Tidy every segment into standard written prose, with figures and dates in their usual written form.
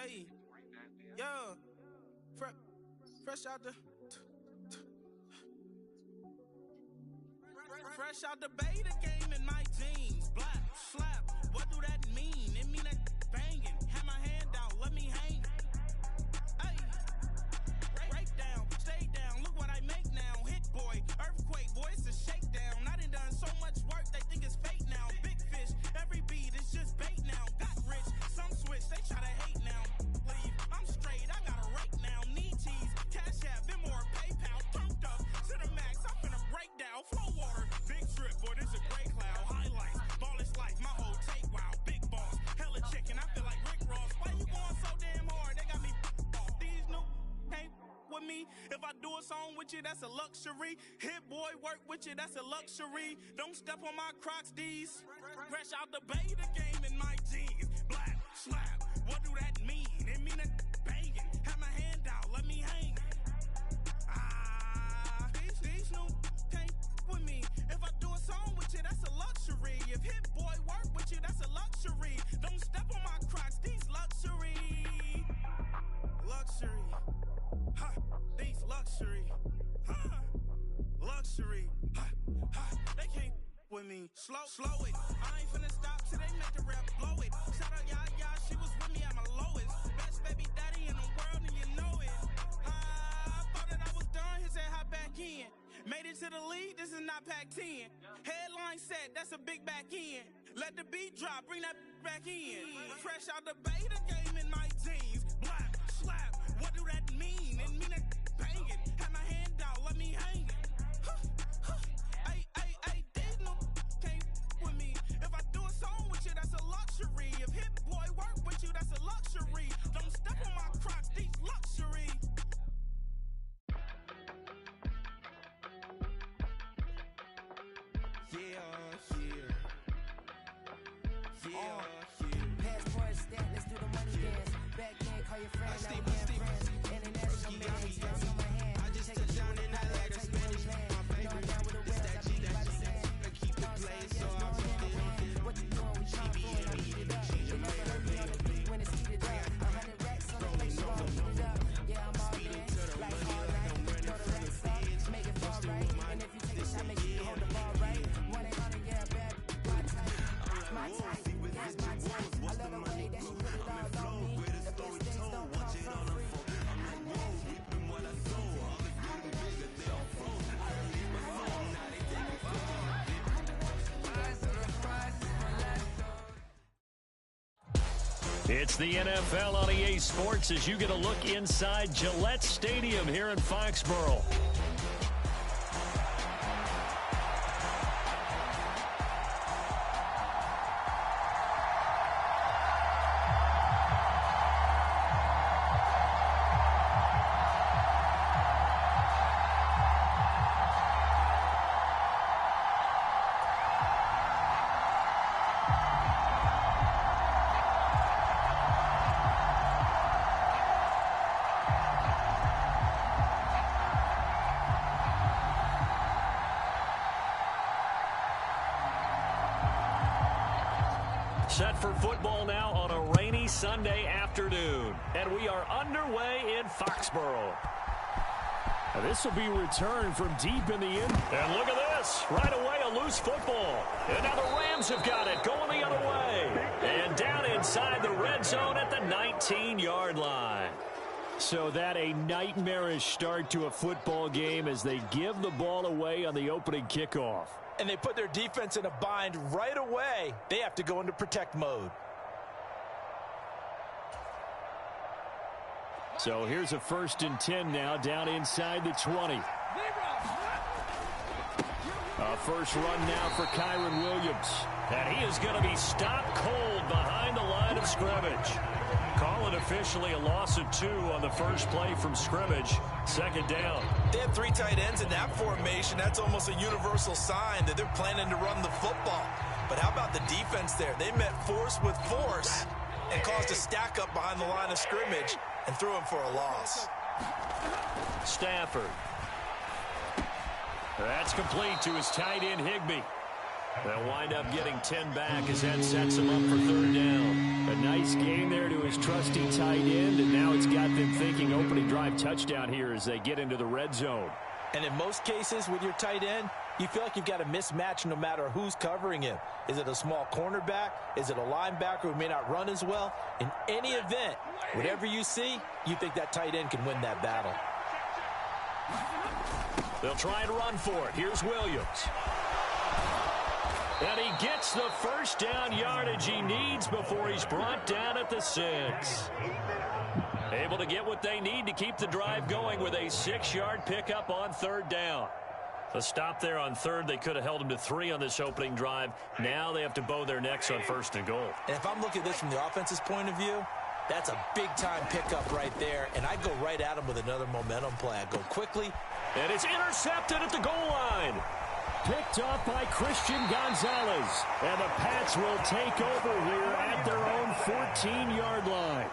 Hey, yeah, fresh out the, fresh out the beta game in my jeans. Black slap, what do that mean? It mean that banging. Have my hand out, let me hang. Hey, break down, stay down. Look what I make now. Hit boy, earthquake, boy, it's a shakedown. I done so much work, they think it's fake now. Big fish, every beat is just bait now. Got rich, some switch, they try to hate now. Leave, I'm straight, I got a rake now. Need cheese, cash app, been more PayPal. Turned up to the max, I'm finna break down. Flow water, big trip, boy, this a gray cloud. Highlights, ball is life, my whole take wow. Big boss, hella chicken, I feel like Rick Ross. Why you going so damn hard? They got me off. These new can't with me. If I do a song with you, that's a luxury. Hit boy, work with you, that's a luxury. Don't step on my Crocs, these. Fresh out the beta game in my jeans. Black slap, what do that mean? It mean that banging. Have my hand out, let me hang. These new can't with me. If I do a song with you, that's a luxury. If hit boy work with you, that's a luxury. Don't step on my Crocs, these luxury. Luxury. Ha, these luxury. Ha, luxury. Ha, ha, they can't with me. Slow it. I ain't finna stop till they make the rap blow it. Shout out Yaya, she was with me at my lowest. Best baby daddy in the world and you know it. I thought that I was done, he said hop back in. Made it to the league, this is not Pac-10. Headline set, that's a big back end. Let the beat drop, bring that back in. Fresh out the beta game in my jeans. Black slap, what do that mean? It mean that banging. Have my hand out, let me hang. Ay, these no can't with me. If I do a song with you, that's a luxury. If hit boy work with you, that's a luxury. Don't step on my Crocs, these luxury. Passport stamp, let's do the money dance. Back in, call your friend, now we have friends. International man, stamps on my hand. I just touched down in LA, the Spanish. My favorite, it's that G that she I keep it playing, so I put it on. What you doing? We trying to I heat it up. You never heard me on the beat when it's heated up. 100 racks on the place, you all heat it up. Yeah, I'm all in, like all night. Throw the racks up, make it fall right. And if you take a shot, make sure you hold the ball right. 1-800, yeah, bad, my type. My type, yes, my type. I love the way that she put it all on me. The best things don't come from free. It's the NFL on EA Sports as you get a look inside Gillette Stadium here in Foxborough. Set for football now on a rainy Sunday afternoon. And we are underway in Foxborough. Now this will be returned from deep in the end. And look at this. Right away, a loose football. And now the Rams have got it going the other way. And down inside the red zone at the 19-yard line. So that a nightmarish start to a football game as they give the ball away on the opening kickoff. And they put their defense in a bind right away. They have to go into protect mode. So here's a 1st and 10 now down inside the 20. A first run now for Kyron Williams. And he is going to be stopped cold behind the line of scrimmage. Call it officially a loss of 2 on the first play from scrimmage. 2nd down. They have 3 tight ends in that formation. That's almost a universal sign that they're planning to run the football. But how about the defense there? They met force with force and caused a stack up behind the line of scrimmage and threw him for a loss. Stafford. That's complete to his tight end, Higbee. They'll wind up getting 10 back as that sets them up for third down. A nice gain there to his trusty tight end, and now it's got them thinking opening drive touchdown here as they get into the red zone. And in most cases with your tight end, you feel like you've got a mismatch no matter who's covering him. Is it a small cornerback? Is it a linebacker who may not run as well? In any event, whatever you see, you think that tight end can win that battle. They'll try and run for it. Here's Williams. And he gets the first down yardage he needs before he's brought down at the 6. Able to get what they need to keep the drive going with a 6-yard pickup on third down. The stop there on third, they could have held him to 3 on this opening drive. Now they have to bow their necks on first and goal. And if I'm looking at this from the offense's point of view, that's a big-time pickup right there, and I'd go right at him with another momentum play. I'd go quickly. And it's intercepted at the goal line. Picked off by Christian Gonzalez. And the Pats will take over here at their own 14-yard line.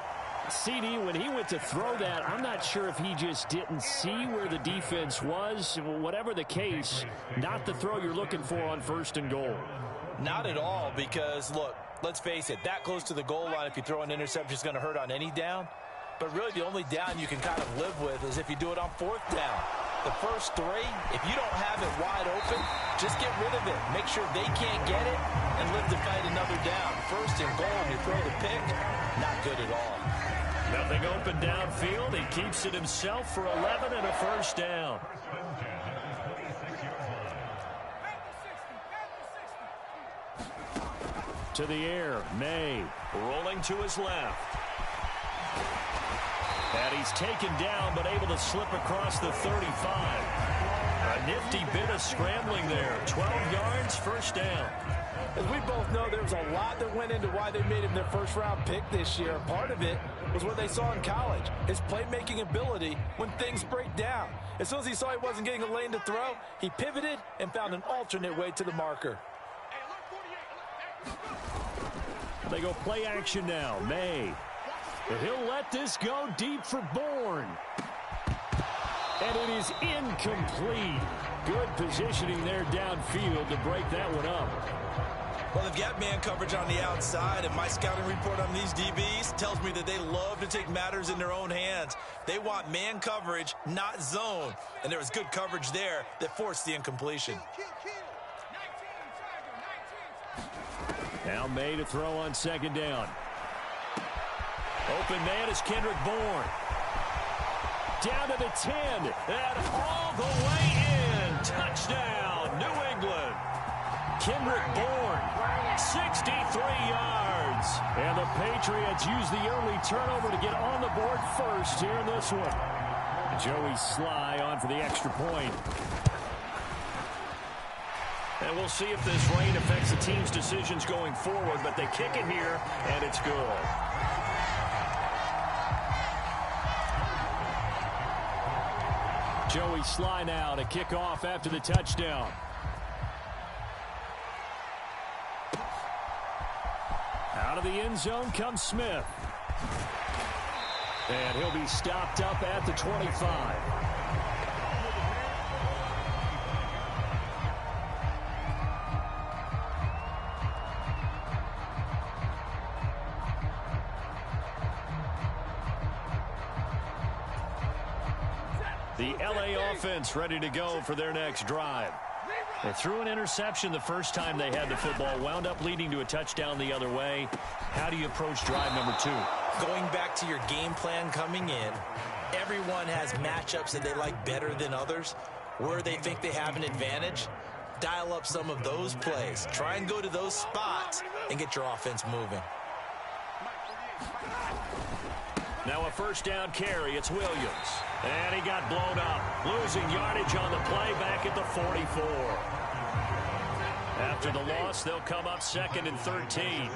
CD, when he went to throw that, I'm not sure if he just didn't see where the defense was. Whatever the case, not the throw you're looking for on first and goal. Not at all, because, look, let's face it, that close to the goal line, if you throw an interception, is going to hurt on any down. But really, the only down you can kind of live with is if you do it on fourth down. The first 3, if you don't have it wide open, just get rid of it. Make sure they can't get it and live to fight another down. First and goal, you throw the pick, not good at all. Nothing open downfield. He keeps it himself for 11 and a first down. To the air, May rolling to his left. And he's taken down but able to slip across the 35. A nifty bit of scrambling there. 12 yards, first down. As we both know, there was a lot that went into why they made him their first-round pick this year. Part of it was what they saw in college, his playmaking ability when things break down. As soon as he saw he wasn't getting a lane to throw, he pivoted and found an alternate way to the marker. They go play action now. May. He'll let this go deep for Bourne. And it is incomplete. Good positioning there downfield to break that one up. Well, they've got man coverage on the outside, and my scouting report on these DBs tells me that they love to take matters in their own hands. They want man coverage, not zone. And there was good coverage there that forced the incompletion. Now May to throw on second down. Open man is Kendrick Bourne. Down to the 10. And all the way in. Touchdown, New England. Kendrick Bourne, 63 yards. And the Patriots use the early turnover to get on the board first here in this one. Joey Sly on for the extra point. And we'll see if this rain affects the team's decisions going forward, but they kick it here, and it's good. Joey Sly now to kick off after the touchdown. Out of the end zone comes Smith. And he'll be stopped up at the 25. The LA offense ready to go for their next drive. They threw an interception the first time they had the football, wound up leading to a touchdown the other way. How do you approach drive number 2? Going back to your game plan coming in, everyone has matchups that they like better than others. Where they think they have an advantage, dial up some of those plays. Try and go to those spots and get your offense moving. Now a first down carry. It's Williams. And he got blown up. Losing yardage on the play back at the 44. After the loss, they'll come up second and 13.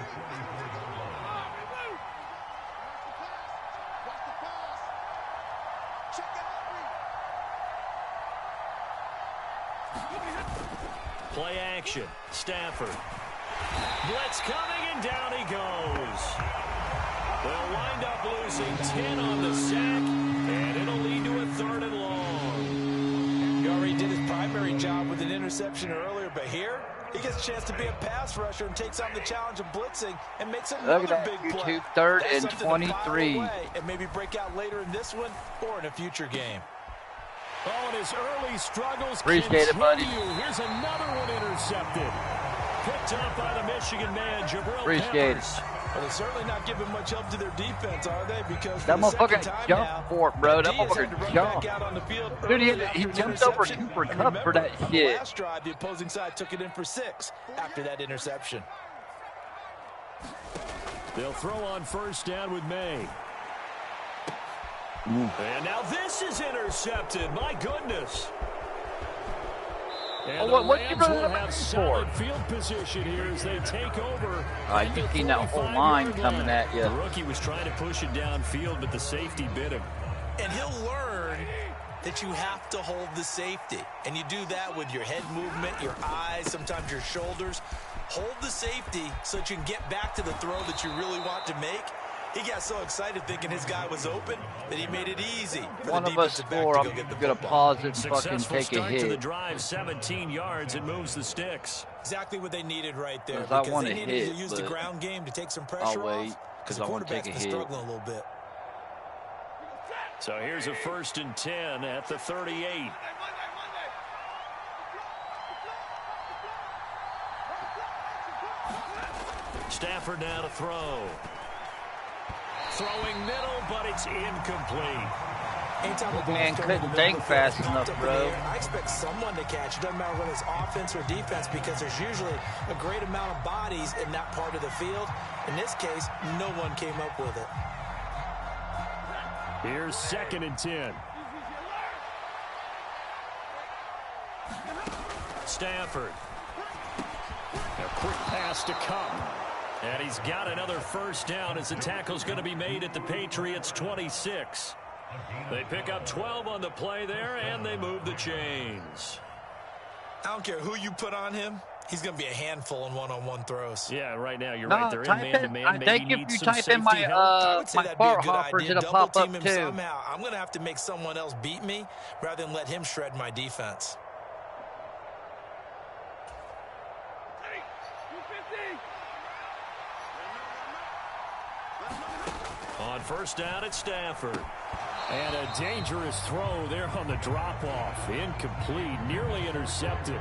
Play action. Stafford. Blitz coming, and down he goes. They'll wind up losing 10 on the sack, and it'll lead to a third and long. He already did his primary job with an interception earlier, but here, He gets a chance to be a pass rusher and takes on the challenge of blitzing and makes Look another at that, big play. YouTube, third That's and something to file 23. away and maybe break out later in this one or in a future game. Oh, and his early struggles Appreciate it, buddy. continue. Here's another one intercepted. Picked up by the Michigan man, Jabril Appreciate Peppers. it. Well, they're certainly not giving much help to their defense, are they? Because That for the second motherfucker time jumped now, for it, bro. That D has had to motherfucker run jumped. back out on the field Dude, he early after an jumped over interception. Cooper And Kupp for remember, that on the shit. last drive, the opposing side took it in for 6 after that interception. They'll throw on first down with May. And now this is intercepted. My goodness. And Oh, what the you Rams running will up have for? solid field position here as they take over. You at the seen that whole 45-yard line coming line. at you. The rookie was trying to push it downfield, but the safety bit him. And he'll learn that you have to hold the safety. And you do that with your head movement, your eyes, sometimes your shoulders. Hold the safety so that you can get back to the throw that you really want to make. He got so excited thinking his guy was open that he made it easy for One the of us defensive back four, to I'm go get the going to football. pause it and fucking Successful take a start to the hit. drive, 17 yards. It moves the sticks. Exactly what they needed right there. 'Cause I Because wanna they needed to hit, use the but ground game to take some I'll pressure wait, off. 'cause The I wanna quarterback's take a been hit. struggling a little bit. So here's a 1st and 10 at the 38. Stafford now to throw. Throwing middle, but it's incomplete. Anytime the Man ball's couldn't thrown in the think middle of the fast field, enough, popped up in bro. the air, I expect someone to catch. It doesn't matter whether it's offense or defense because there's usually a great amount of bodies in that part of the field. In this case, no one came up with it. Here's 2nd and 10. Stafford. A quick pass to Kupp. And he's got another first down as the tackle's going to be made at the Patriots' 26. They pick up 12 on the play there, and they move the chains. I don't care who you put on him. He's going to be a handful in one-on-one throws. Yeah, right now you're No, right. They're in type in- man-to-man. I Maybe think if needs you some type in safety my, help. I would say my that'd be a bar good hoppers, idea. it'll Double pop up team him too. somehow. I'm going to have to make someone else beat me rather than let him shred my defense. On first down, it's Stafford. And a dangerous throw there on the drop-off. Incomplete, nearly intercepted.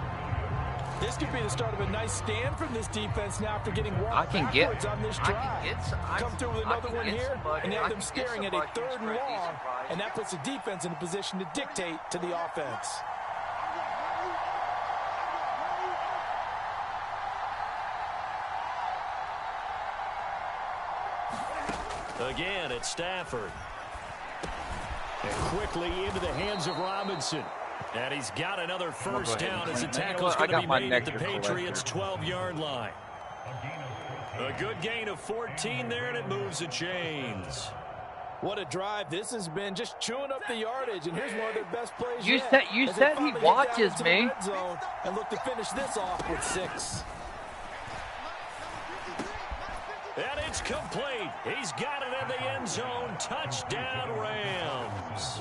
This could be the start of a nice stand from this defense now after getting I walked can get, backwards on this I drive. can get, Come through with another one here, somebody, and you I have them can get staring at a somebody third and spread these long, surprises. and that puts the defense in a position to dictate to the offense. Again, it's Stafford. And quickly into the hands of Robinson. And he's got another first down as the tackle's going to be made at the Patriots' 12-yard line. A good gain of 14 there, and it moves the chains. What a drive this has been, just chewing up the yardage, and here's one of their best plays You yet. said- you as they said he finally get down watches into the me. red zone and look to finish this off with 6. And it's complete. He's got it in the end zone. Touchdown, Rams.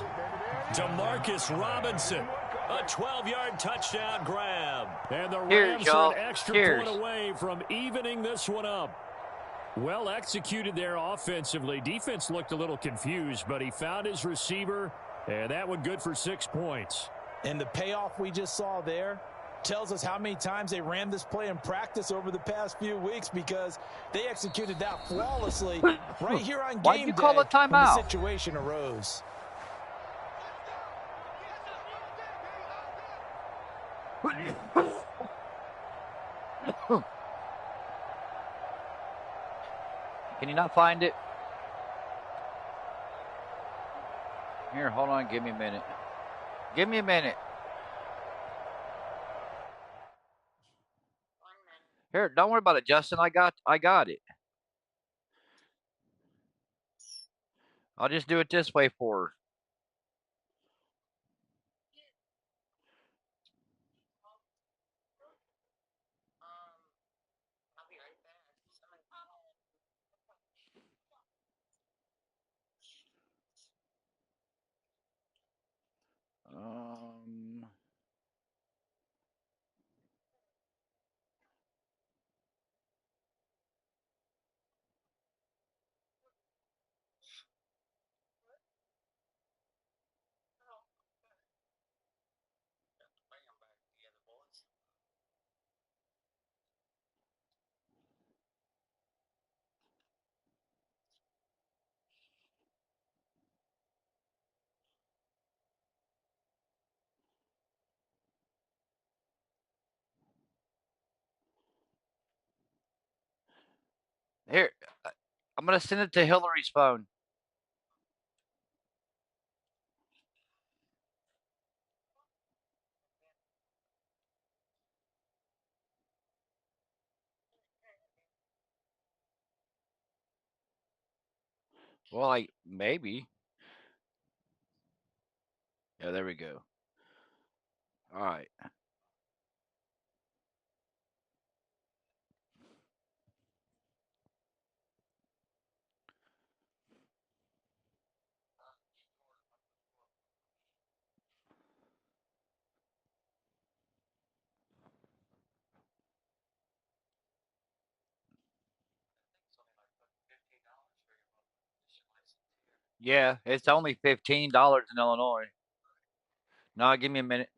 DeMarcus Robinson, a 12-yard touchdown grab. And the Cheers, Rams y'all. are an extra Cheers. point away from evening this one up. Well executed there offensively. Defense looked a little confused, but he found his receiver, and that one good for 6 points. And the payoff we just saw there tells us how many times they ran this play in practice over the past few weeks because they executed that flawlessly right here on Why'd game you call day a timeout? when the situation arose. Can you not find it? Here, hold on. Give me a minute. Give me a minute. Here, don't worry about it, Justin. I got it. I'll just do it this way for her. Here, I'm going to send it to Hillary's phone. Well, maybe. Yeah, there we go. All right. Yeah, it's only $15 in Illinois. No, give me a minute.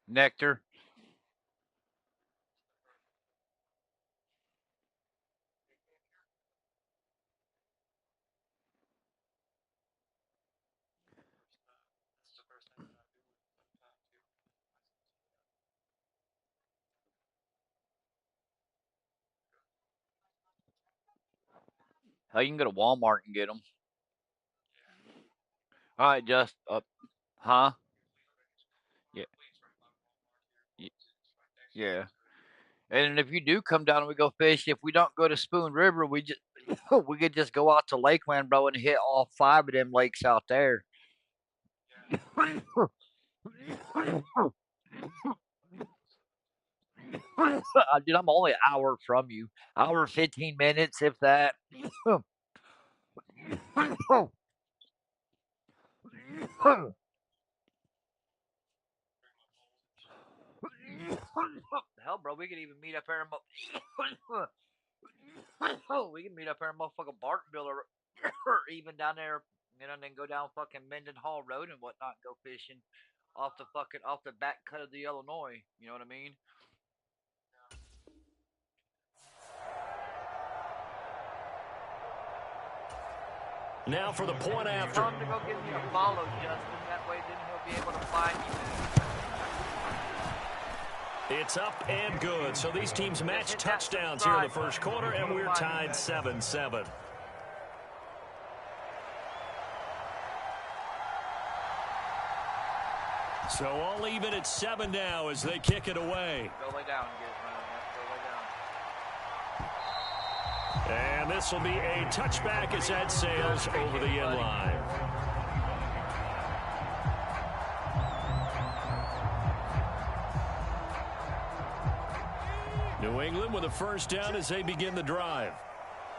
Nectar. Oh, you can go to Walmart and get them. All right, just huh? Yeah, yeah. And if you do come down and we go fish, if we don't go to Spoon River, we just we could just go out to Lakeland, bro, and hit all 5 of them lakes out there. Dude, I'm only an hour from you. Hour 15 minutes, if that. Hell, bro, we could even meet up here in we can meet up here in motherfucking Bartonville or even down there, and then go down fucking Minden Hall Road and whatnot, and go fishing off the back cut of the Illinois. You know what I mean? Now for the point after. Tell him to go give me a follow, Justin. That way, then he'll be able to find you. It's up and good. So these teams match touchdowns here in the first quarter, and we're tied 7-7. So all even at 7 now as they kick it away. Go lay down, go lay down. And this will be a touchback as that sails over the end line. New England with a first down as they begin the drive.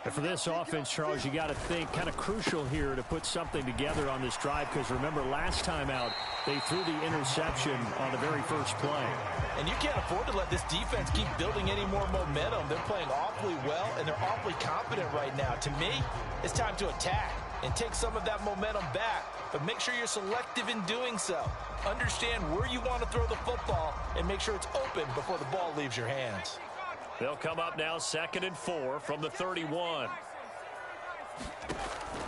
And for this offense, Charles, you got to think kind of crucial here to put something together on this drive, because remember last time out they threw the interception on the very first play. And you can't afford to let this defense keep building any more momentum. They're playing awfully well, and they're awfully confident right now. To me, it's time to attack and take some of that momentum back, but make sure you're selective in doing so. Understand where you want to throw the football and make sure it's open before the ball leaves your hands. They'll come up now 2nd and 4 from the 31.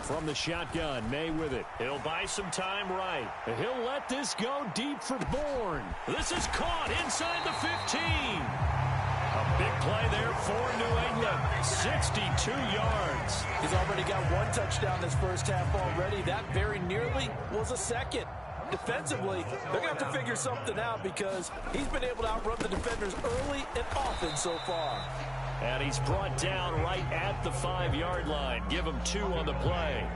From the shotgun, May with it. He'll buy some time right. He'll let this go deep for Bourne. This is caught inside the 15. A big play there for New England. 62 yards. He's already got 1 touchdown this first half already. That very nearly was a second. Defensively, they're going to have to figure something out because he's been able to outrun the defenders early and often so far. And he's brought down right at the 5-yard line. Give him 2 on the play.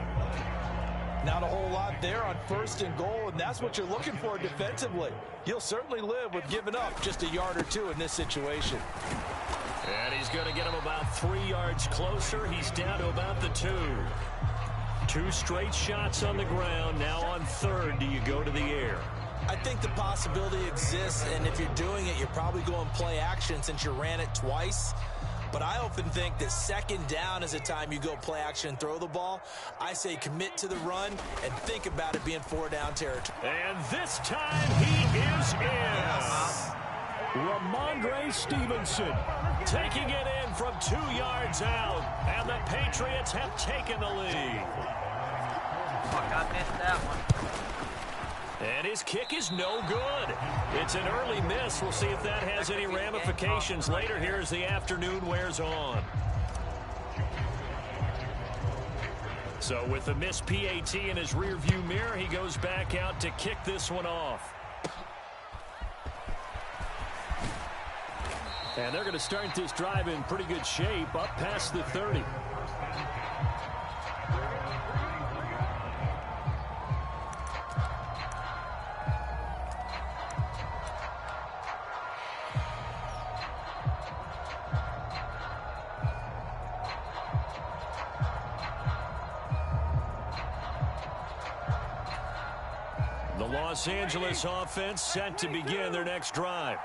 Not a whole lot there on 1st and goal, and that's what you're looking for defensively. You'll certainly live with giving up just a yard or 2 in this situation. And he's going to get him about 3 yards closer. He's down to about the 2. 2 straight shots on the ground. Now on 3rd, do you go to the air? I think the possibility exists, and if you're doing it, you're probably going play action since you ran it twice. But I often think that 2nd down is a time you go play action and throw the ball. I say commit to the run and think about it being 4-down territory. And this time he is in. Yes. Ramondre Stevenson taking it in from 2 yards out. And the Patriots have taken the lead. Fuck, I missed that one. And his kick is no good. It's an early miss. We'll see if that has any ramifications later here as the afternoon wears on. So with the missed PAT in his rearview mirror, he goes back out to kick this one off. And they're going to start this drive in pretty good shape, up past the 30. The Los Angeles offense set to begin their next drive.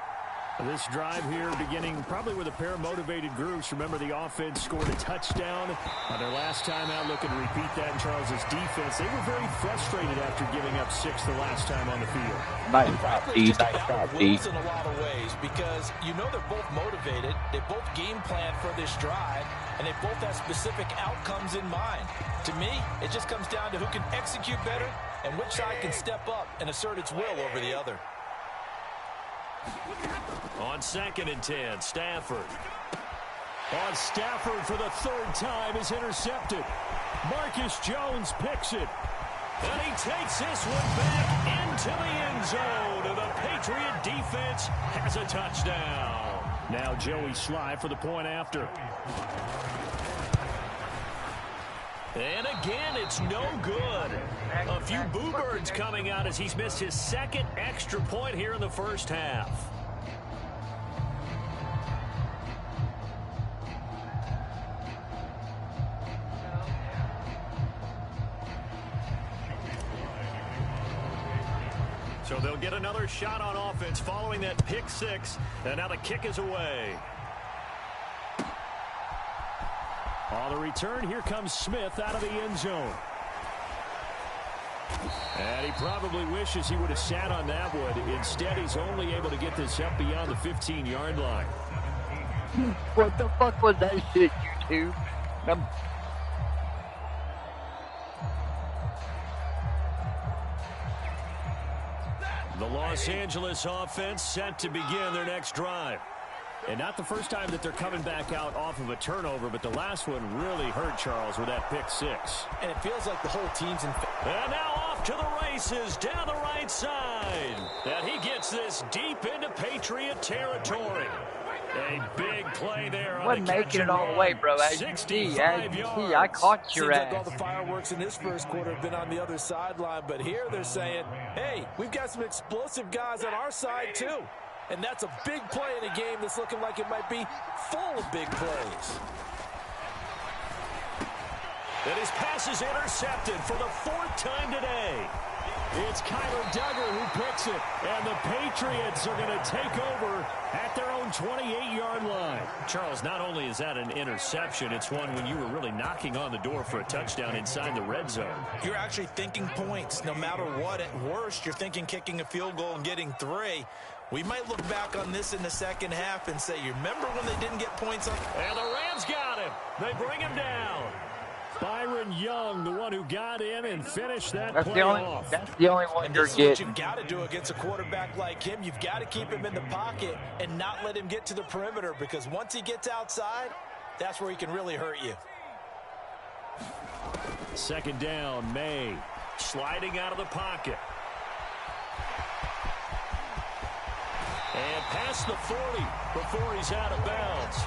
This drive here beginning probably with a pair of motivated groups. Remember, the offense scored a touchdown on their last time out. Looking to repeat that in Charles's defense. They were very frustrated after giving up 6 the last time on the field. Nice job, D. Nice job, D. In a lot of ways, because you know they're both motivated. They both game plan for this drive, and they both have specific outcomes in mind. To me, it just comes down to who can execute better and which side can step up and assert its will over the other. On 2nd and 10, Stafford. On Stafford for the 3rd time is intercepted. Marcus Jones picks it. And he takes this one back into the end zone. And the Patriot defense has a touchdown. Now Joey Sly for the point after. And again, it's no good. A few boo birds coming out as he's missed his 2nd extra point here in the first half. So they'll get another shot on offense following that pick 6. And now the kick is away. On the return, here comes Smith out of the end zone. And he probably wishes he would have sat on that one. Instead, he's only able to get this up beyond the 15-yard line. What the fuck was that shit, YouTube? The Los Angeles offense set to begin their next drive. And not the first time that they're coming back out off of a turnover, but the last one really hurt Charles with that pick 6. And it feels like the whole team's in. And now off to the races down the right side. And he gets this deep into Patriot territory. A big play there. Wasn't making it all the way, bro. As you see, I caught your Seems ass. like all the fireworks in this first quarter have been on the other sideline, but here they're saying, hey, we've got some explosive guys on our side too. And that's a big play in a game that's looking like it might be full of big plays. And his pass is intercepted for the 4th time today. It's Kyler Duggar who picks it, and the Patriots are going to take over at their own 28-yard line. Charles, not only is that an interception, it's one when you were really knocking on the door for a touchdown inside the red zone. You're actually thinking points no matter what. At worst, you're thinking kicking a field goal and getting 3. We might look back on this in the second half and say, you remember when they didn't get points on? And the Rams got him. They bring him down. Byron Young, the one who got in and finished that play off. That's the only one you're What getting. you've got to do against a quarterback like him, you've got to keep him in the pocket and not let him get to the perimeter, because once he gets outside, that's where he can really hurt you. 2nd down, May sliding out of the pocket. And past the 40 before he's out of bounds.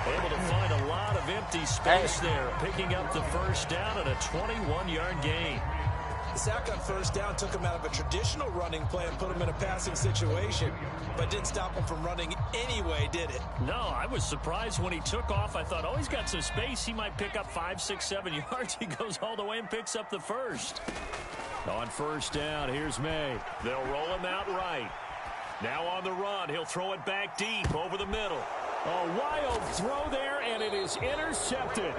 Able to find a lot of empty space there, picking up the first down and a 21-yard gain. The sack on first down took him out of a traditional running play and put him in a passing situation, but didn't stop him from running anyway, did it? No, I was surprised when he took off. I thought, oh, he's got some space. He might pick up 5, 6, 7 yards. He goes all the way and picks up the first. On first down, here's May. They'll roll him out right. Now on the run, he'll throw it back deep over the middle. A wild throw there, and it is intercepted.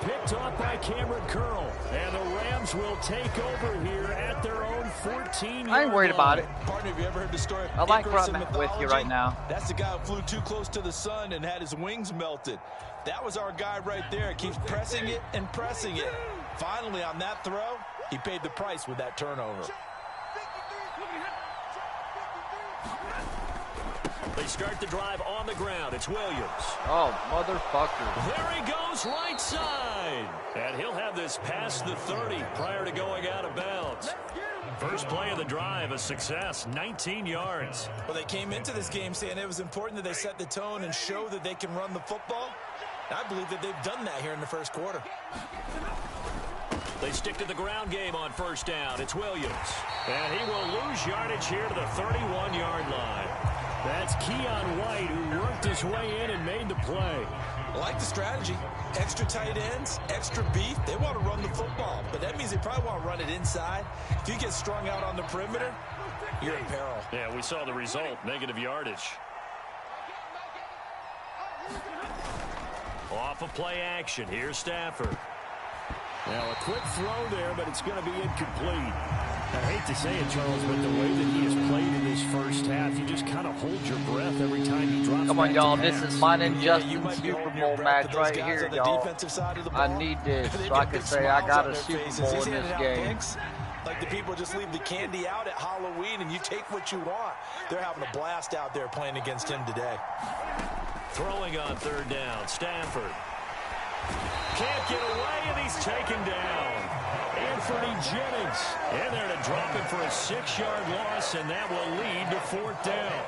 Picked off by Cameron Curl. And the Rams will take over here at their own 14-yard line. I ain't worried about it. Partner, have you ever heard the story of I like Icarus running in with you right now. That's the guy who flew too close to the sun and had his wings melted. That was our guy right there. He keeps pressing it and pressing it. Finally, on that throw, he paid the price with that turnover. They start the drive on the ground. It's Williams. Oh, motherfucker. There he goes, right side. And he'll have this past the 30 prior to going out of bounds. First play of the drive, a success, 19 yards. Well, they came into this game saying it was important that they set the tone and show that they can run the football. I believe that they've done that here in the first quarter. They stick to the ground game on first down. It's Williams. And he will lose yardage here to the 31-yard line. That's Keon White, who worked his way in and made the play. I like the strategy. Extra tight ends, extra beef. They want to run the football, but that means they probably want to run it inside. If you get strung out on the perimeter, you're in peril. Yeah, we saw the result, negative yardage. Off of play action, here's Stafford. Now a quick throw there, but it's going to be incomplete. I hate to say it, Charles, but the way that he has played in this first half, you just kind of hold your breath every time he drops. Come on, y'all. This pass. is mine and Justin's Super Bowl match right here, y'all. I need this so I can say I got a Super Bowl in this game. Like the people just leave the candy out at Halloween and you take what you want. They're having a blast out there playing against him today. Throwing on third down, Stafford. Can't get away, and he's taken down. Anthony Jennings in there to drop him for a 6-yard loss, and that will lead to fourth down.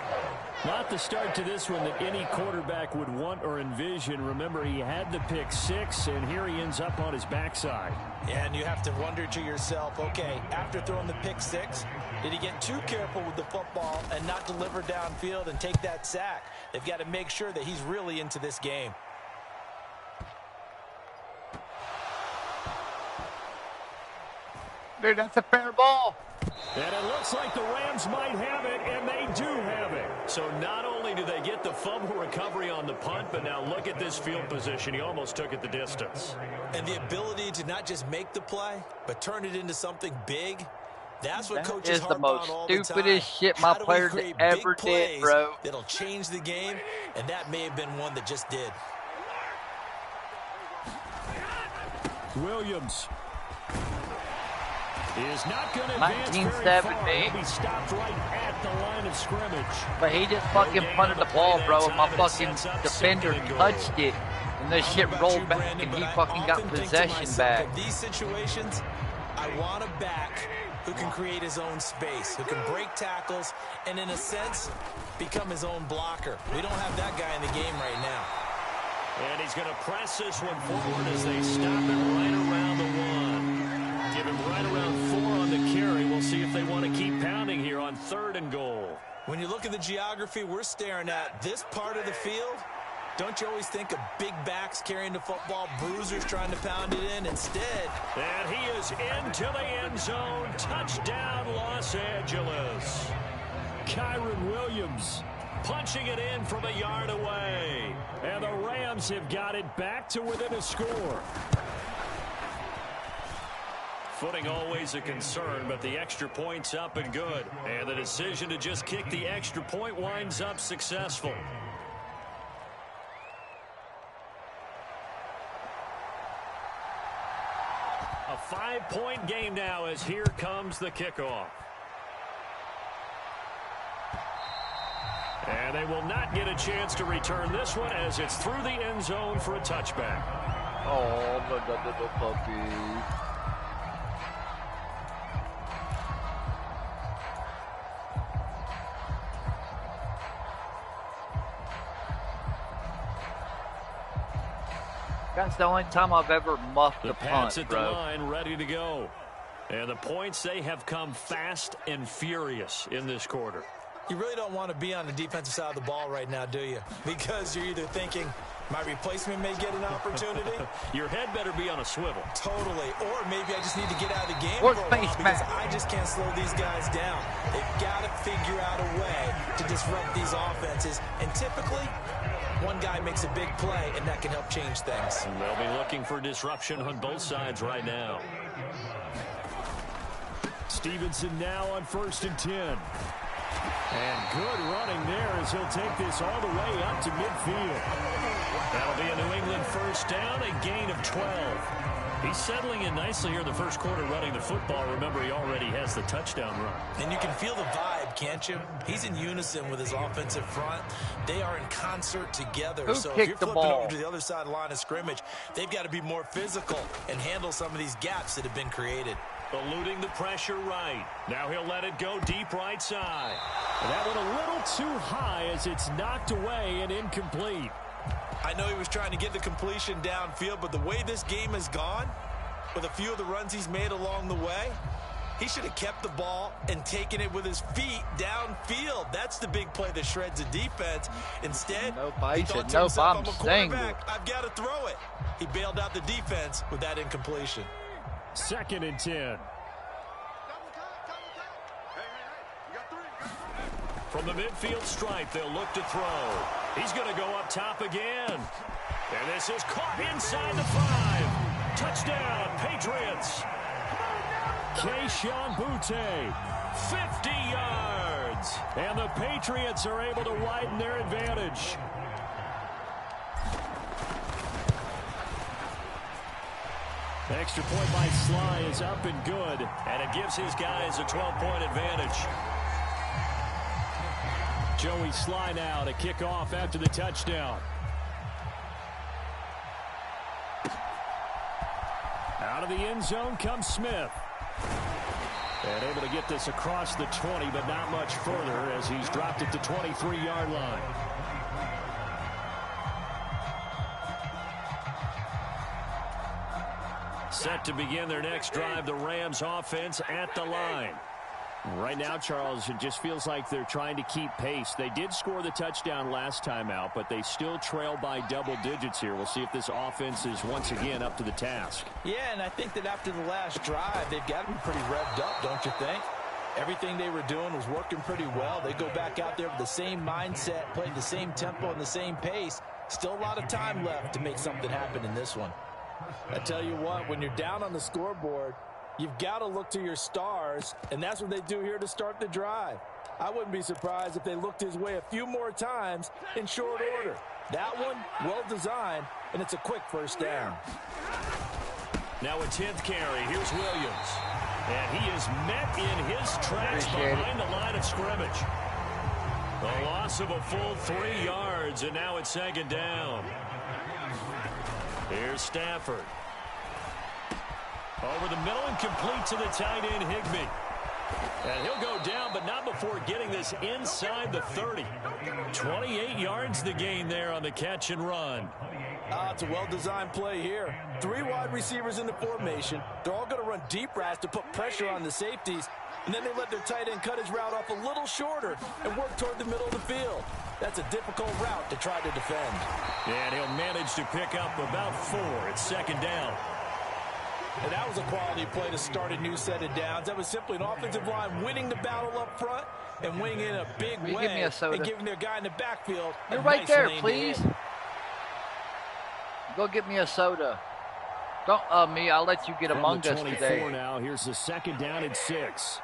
Not the start to this one that any quarterback would want or envision. Remember, he had the pick 6, and here he ends up on his backside. And you have to wonder to yourself, okay, after throwing the pick 6, did he get too careful with the football and not deliver downfield and take that sack? They've got to make sure that he's really into this game. Dude, that's a fair ball. And it looks like the Rams might have it, and they do have it. So not only do they get the fumble recovery on the punt, but now look at this field position. He almost took it the distance. And the ability to not just make the play, but turn it into something big. That's what coaches harp on all the time. That is the most stupidest shit my players ever did, bro. That'll change the game, and that may have been one that just did. Williams is not going to advance very far. He'll be stopped right at the line of scrimmage. But he just fucking punted the ball, bro, and my fucking defender touched it. And this shit rolled back, and he fucking got possession back. These situations, I want a back who can create his own space, who can break tackles, and in a sense, become his own blocker. We don't have that guy in the game right now. And he's going to press this one forward as they stop him right around the 1. Give him right around 4 on the carry. We'll see if they want to keep pounding here on 3rd and goal. When you look at the geography we're staring at, this part of the field, don't you always think of big backs carrying the football, bruisers trying to pound it in? Instead. And he is into the end zone. Touchdown, Los Angeles. Kyron Williams punching it in from a yard away. And the Rams have got it back to within a score. Footing always a concern, but the extra point's up and good. And the decision to just kick the extra point winds up successful. A 5-point game now as here comes the kickoff. And they will not get a chance to return this one as it's through the end zone for a touchback. Oh, the puppy. That's the only time I've ever muffed a punt, at the line, ready to go. And the points, they have come fast and furious in this quarter. You really don't want to be on the defensive side of the ball right now, do you? Because you're either thinking, my replacement may get an opportunity. Your head better be on a swivel. Totally. Or maybe I just need to get out of the game or for a while because I just can't slow these guys down. They've got to figure out a way to disrupt these offenses. And typically, one guy makes a big play, and that can help change things. And they'll be looking for disruption on both sides right now. Stevenson now on 1st and 10. And good running there as he'll take this all the way up to midfield. That'll be a New England first down, a gain of 12. He's settling in nicely here in the first quarter running the football. Remember, he already has the touchdown run. And you can feel the vibe, can't you? He's in unison with his offensive front. They are in concert together. So if you're flipping over to the other side of the line of scrimmage, they've got to be more physical and handle some of these gaps that have been created. Eluding the pressure right. Now he'll let it go deep right side. And that went a little too high as it's knocked away and incomplete. I know he was trying to get the completion downfield, but the way this game has gone, with a few of the runs he's made along the way, he should have kept the ball and taken it with his feet downfield. That's the big play that shreds the defense. Instead, he thought to himself, I'm a quarterback, I've got to throw it. He bailed out the defense with that incompletion. 2nd and 10. From the midfield stripe, they'll look to throw. He's going to go up top again. And this is caught inside the 5. Touchdown, Patriots. Keyshawn Butte, 50 yards. And the Patriots are able to widen their advantage. Extra point by Sly is up and good. And it gives his guys a 12-point advantage. Joey Sly now to kick off after the touchdown. Out of the end zone comes Smith. And able to get this across the 20, but not much further as he's dropped it to 23-yard line. Set to begin their next drive, the Rams offense at the line. Right now, Charles, it just feels like they're trying to keep pace. They did score the touchdown last time out, but they still trail by double digits here. We'll see if this offense is once again up to the task. Yeah, and I think that after the last drive, they've got to be pretty revved up, don't you think? Everything they were doing was working pretty well. They go back out there with the same mindset, playing the same tempo and the same pace. Still a lot of time left to make something happen in this one. I tell you what, when you're down on the scoreboard, you've got to look to your stars, and that's what they do here to start the drive. I wouldn't be surprised if they looked his way a few more times in short order. That one, well designed, and it's a quick first down. Now a 10th carry. Here's Williams. And he is met in his tracks behind the line of scrimmage. A loss of a full 3 yards, and now it's 2nd down. Here's Stafford. Over the middle and complete to the tight end, Higbee. And he'll go down, but not before getting this inside the 30. 28 yards the gain there on the catch and run. It's a well-designed play here. 3 wide receivers in the formation. They're all going to run deep routes to put pressure on the safeties. And then they let their tight end cut his route off a little shorter and work toward the middle of the field. That's a difficult route to try to defend. And he'll manage to pick up about 4. It's 2nd down. And that was a quality play to start a new set of downs. That was simply an offensive line winning the battle up front and winning in a big way and giving their guy in the backfield You're right there, please. Go get me a soda. Don't me. I'll let you get among us today. Now here's the 2nd down and 6.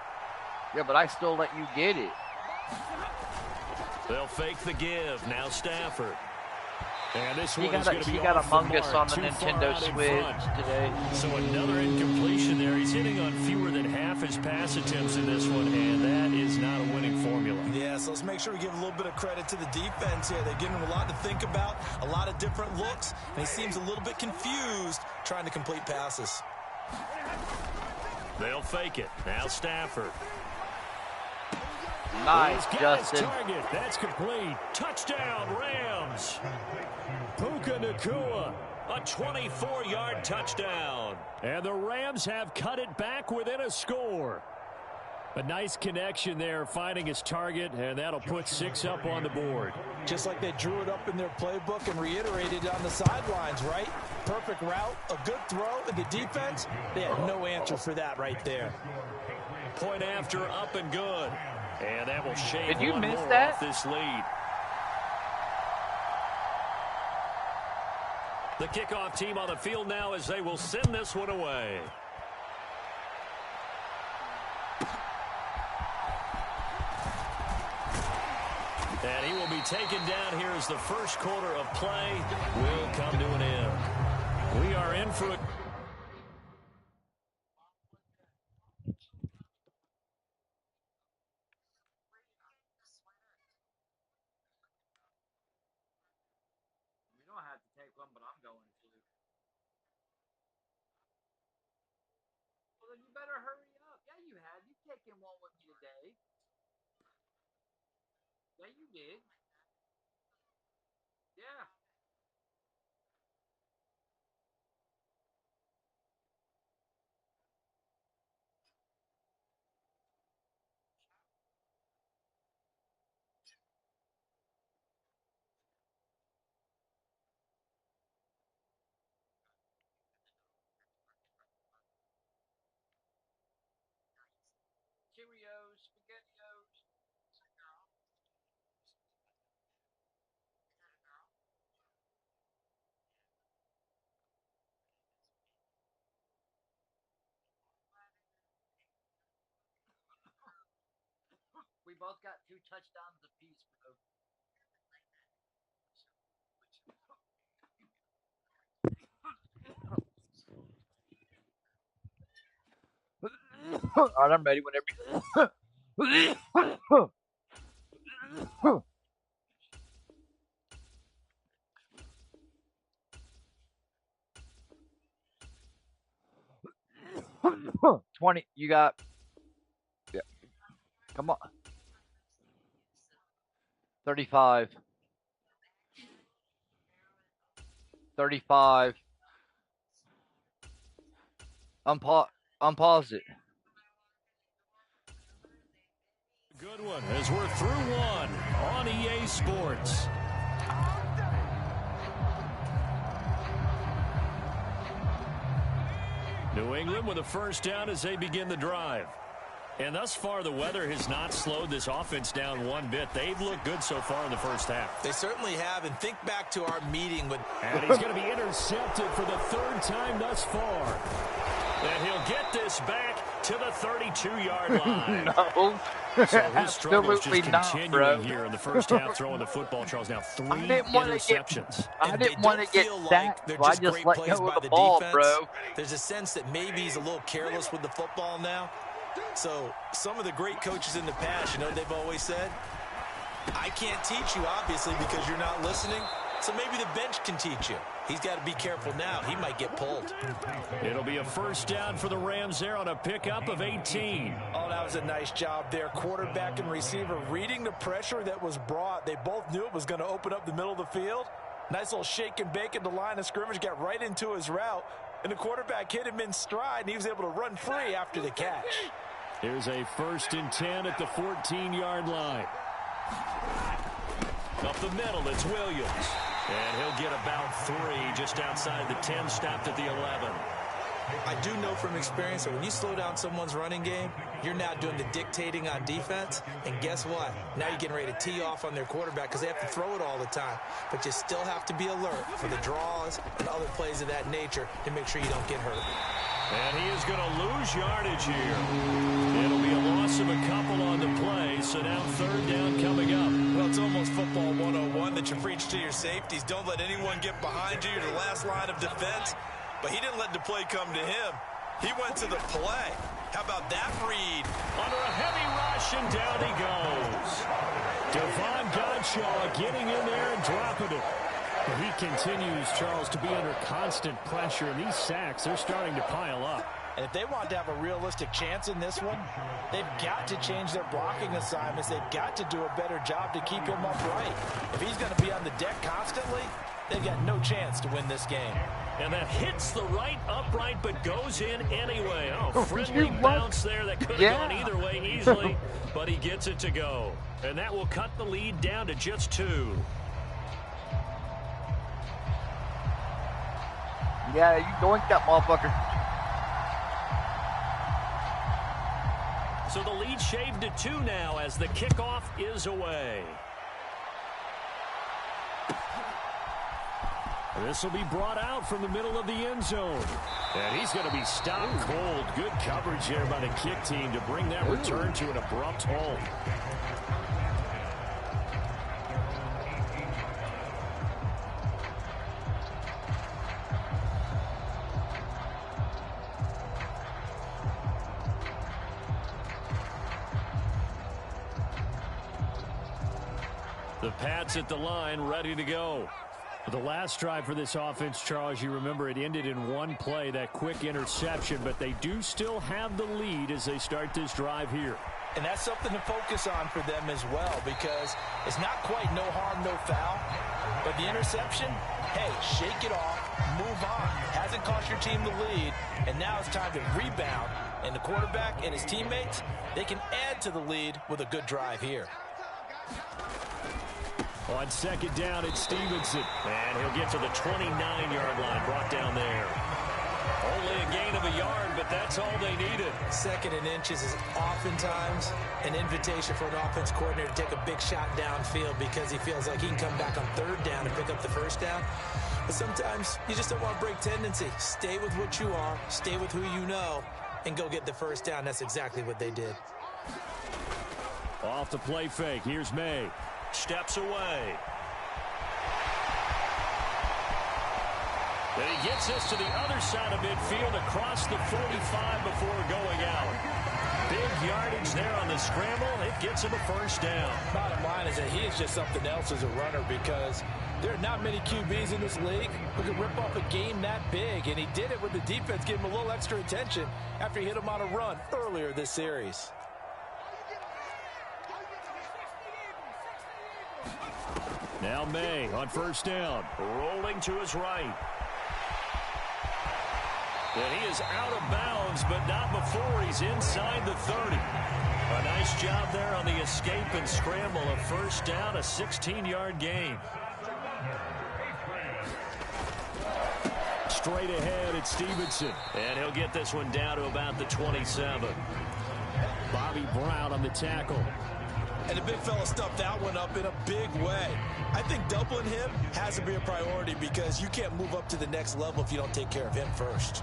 Yeah, but I still let you get it. They'll fake the give. Now Stafford. And this He one is going to be off Among the Us mark, on the Nintendo Switch today. So another incompletion there. He's hitting on fewer than half his pass attempts in this one, and that is not a winning formula. Yeah, so let's make sure we give a little bit of credit to the defense here. They're giving him a lot to think about, a lot of different looks, and he seems a little bit confused trying to complete passes. They'll fake it. Now Stafford. Nice, Justin. Target. That's complete. Touchdown, Rams. Puka Nacua, a 24-yard touchdown. And the Rams have cut it back within a score. A nice connection there, finding his target, and that'll put 6 up on the board. Just like they drew it up in their playbook and reiterated on the sidelines, right? Perfect route, a good throw, and the defense, they had no answer for that right there. Point after, up and good. And that will shave Did you one miss more that? off this lead. The kickoff team on the field now as they will send this one away. And he will be taken down here as the first quarter of play will come to an end. We are in for a... taking one with me today. Yeah, you did. Yeah. Cheerios, SpaghettiOs. We both got 2 touchdowns apiece, bro. All right, I'm ready whenever. 20. You got. Yeah. Come on. 35. 35. Unpause it. Good one as we're through one on EA Sports. New England with a first down as they begin the drive. And thus far, the weather has not slowed this offense down one bit. They've looked good so far in the first half. They certainly have, and think back to our meeting with... And he's going to be intercepted for the 3rd time thus far. And he'll get this back to the 32-yard line. No. So his struggles just continuing bro. here in the first half, throwing the football. Charles, now 3 interceptions. I didn't want to get sacked, so I just let go of the ball, bro. There's a sense that maybe he's a little careless with the football now. So some of the great coaches in the past, you know, they've always said, I can't teach you, obviously, because you're not listening. So maybe the bench can teach you. He's got to be careful now. He might get pulled. It'll be a first down for the Rams there on a pickup of 18. Oh, that was a nice job there. Quarterback and receiver reading the pressure that was brought. They both knew it was going to open up the middle of the field. Nice little shake and bake at the line of scrimmage. Got right into his route. And the quarterback hit him in stride, and he was able to run free after the catch. Here's a 1st and 10 at the 14-yard line. Up the middle, it's Williams. And he'll get about 3 just outside the 10, stopped at the 11. I do know from experience that when you slow down someone's running game, you're now doing the dictating on defense. And guess what? Now you're getting ready to tee off on their quarterback because they have to throw it all the time. But you still have to be alert for the draws and other plays of that nature to make sure you don't get hurt. And he is going to lose yardage here. It'll be a loss of a couple on the play, so now 3rd down coming up. Well, it's almost football 101 that you preach to your safeties. Don't let anyone get behind you. You're the last line of defense. But he didn't let the play come to him. He went to the play. How about that read? Under a heavy rush, and down he goes. Devon Godshaw getting in there and dropping it. He continues, Charles, to be under constant pressure, and these sacks, they're starting to pile up. And if they want to have a realistic chance in this one, they've got to change their blocking assignments. They've got to do a better job to keep him upright. If he's going to be on the deck constantly, they've got no chance to win this game. And that hits the right upright, but goes in anyway. Oh, friendly bounce there that could have gone either way easily, but he gets it to go. And that will cut the lead down to just 2. Yeah, you doink that motherfucker. So the lead shaved to 2 now as the kickoff is away. This will be brought out from the middle of the end zone. And he's going to be stopped cold. Good coverage here by the kick team to bring that return to an abrupt halt. The Pats at the line, ready to go. The last drive for this offense, Charles, you remember it ended in one play, that quick interception, but they do still have the lead as they start this drive here. And that's something to focus on for them as well, because it's not quite no harm, no foul. But the interception, hey, shake it off, move on. Hasn't cost your team the lead, and now it's time to rebound. And the quarterback and his teammates, they can add to the lead with a good drive here. On second down, it's Stevenson. And he'll get to the 29-yard line, brought down there. Only a gain of a yard, but that's all they needed. Second and inches is oftentimes an invitation for an offense coordinator to take a big shot downfield because he feels like he can come back on third down and pick up the first down. But sometimes you just don't want to break tendency. Stay with what you are, stay with who you know, and go get the first down. That's exactly what they did. Off the play fake, here's May. Steps away. And he gets us to the other side of midfield across the 45 before going out. Big yardage there on the scramble. It gets him a first down. Bottom line is that he is just something else as a runner, because there are not many QBs in this league who can rip off a game that big, and he did it with the defense giving him a little extra attention after he hit him on a run earlier this series. Now May on first down. Rolling to his right. And he is out of bounds, but not before he's inside the 30. A nice job there on the escape and scramble. A first down, a 16-yard gain. Straight ahead, it's Stevenson. And he'll get this one down to about the 27. Bobby Brown on the tackle. And the big fella stuffed that one up in a big way. I think doubling him has to be a priority because you can't move up to the next level if you don't take care of him first.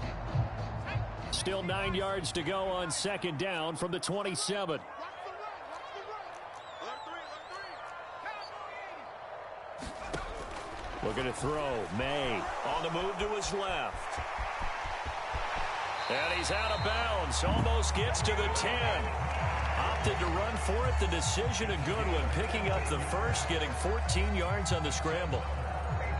Still 9 yards to go on second down from the 27. Looking to throw. May on the move to his left. And he's out of bounds. Almost gets to the 10. Opted to run for it. The decision a good one. Picking up the first, getting 14 yards on the scramble.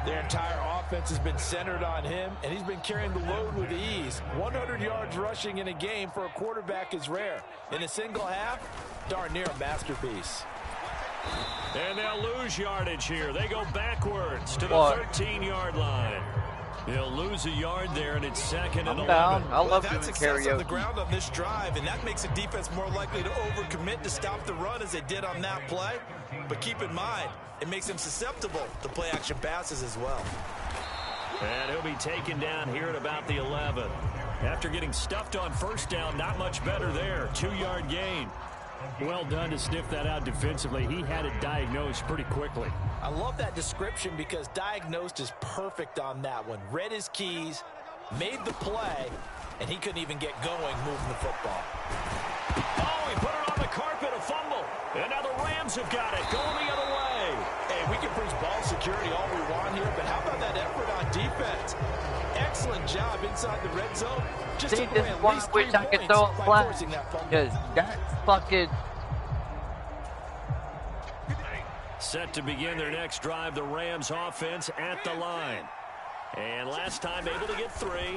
Their entire offense has been centered on him, and he's been carrying the load with ease. 100 yards rushing in a game for a quarterback is rare. In a single half, darn near a masterpiece. And they'll lose yardage here. They go backwards to the 13-yard line. He'll lose a yard there, and it's second and 11. Down. I love doing success on the karaoke. ground on this drive, and that makes the defense more likely to overcommit to stop the run as they did on that play. But keep in mind, it makes them susceptible to play-action passes as well. And he'll be taken down here at about the 11. After getting stuffed on first down, not much better there. 2-yard gain. Well done to sniff that out defensively. He had it diagnosed pretty quickly. I love that description because diagnosed is perfect on that one. Read his keys, made the play, and he couldn't even get going moving the football. Oh, he put it on the carpet, a fumble. And now the Rams have got it, going the other way. Hey, we can preach ball security all we want here, but how about that effort on defense? Excellent job inside the red zone. Just See, took this away is at one least I wish 3 I could points throw it by flat. forcing that fumble. Because that fucking... Set to begin their next drive, the Rams offense at the line. And last time able to get 3.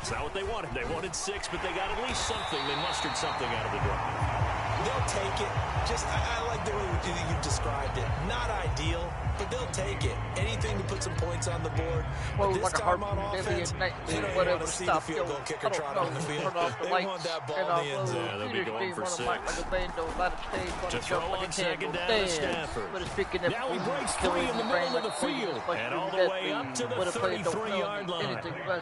It's not what they wanted. They wanted 6, but they got at least something. They mustered something out of the drive. They'll take it. Just, I like the way you described it. Not ideal, but they'll take it. Anything to put some points on the board. Well, But this like a time on harpoon, offense, maybe they don't even whatever want to see the stuff, field goal yo, kicker I don't trot know, on the field. turn off the They lights, want that ball turn in off the end zone. Yeah, they'll be going for 6. To throw on second down to Stafford. Now he breaks 3 in the middle of the field. And all the way up to the 33-yard line.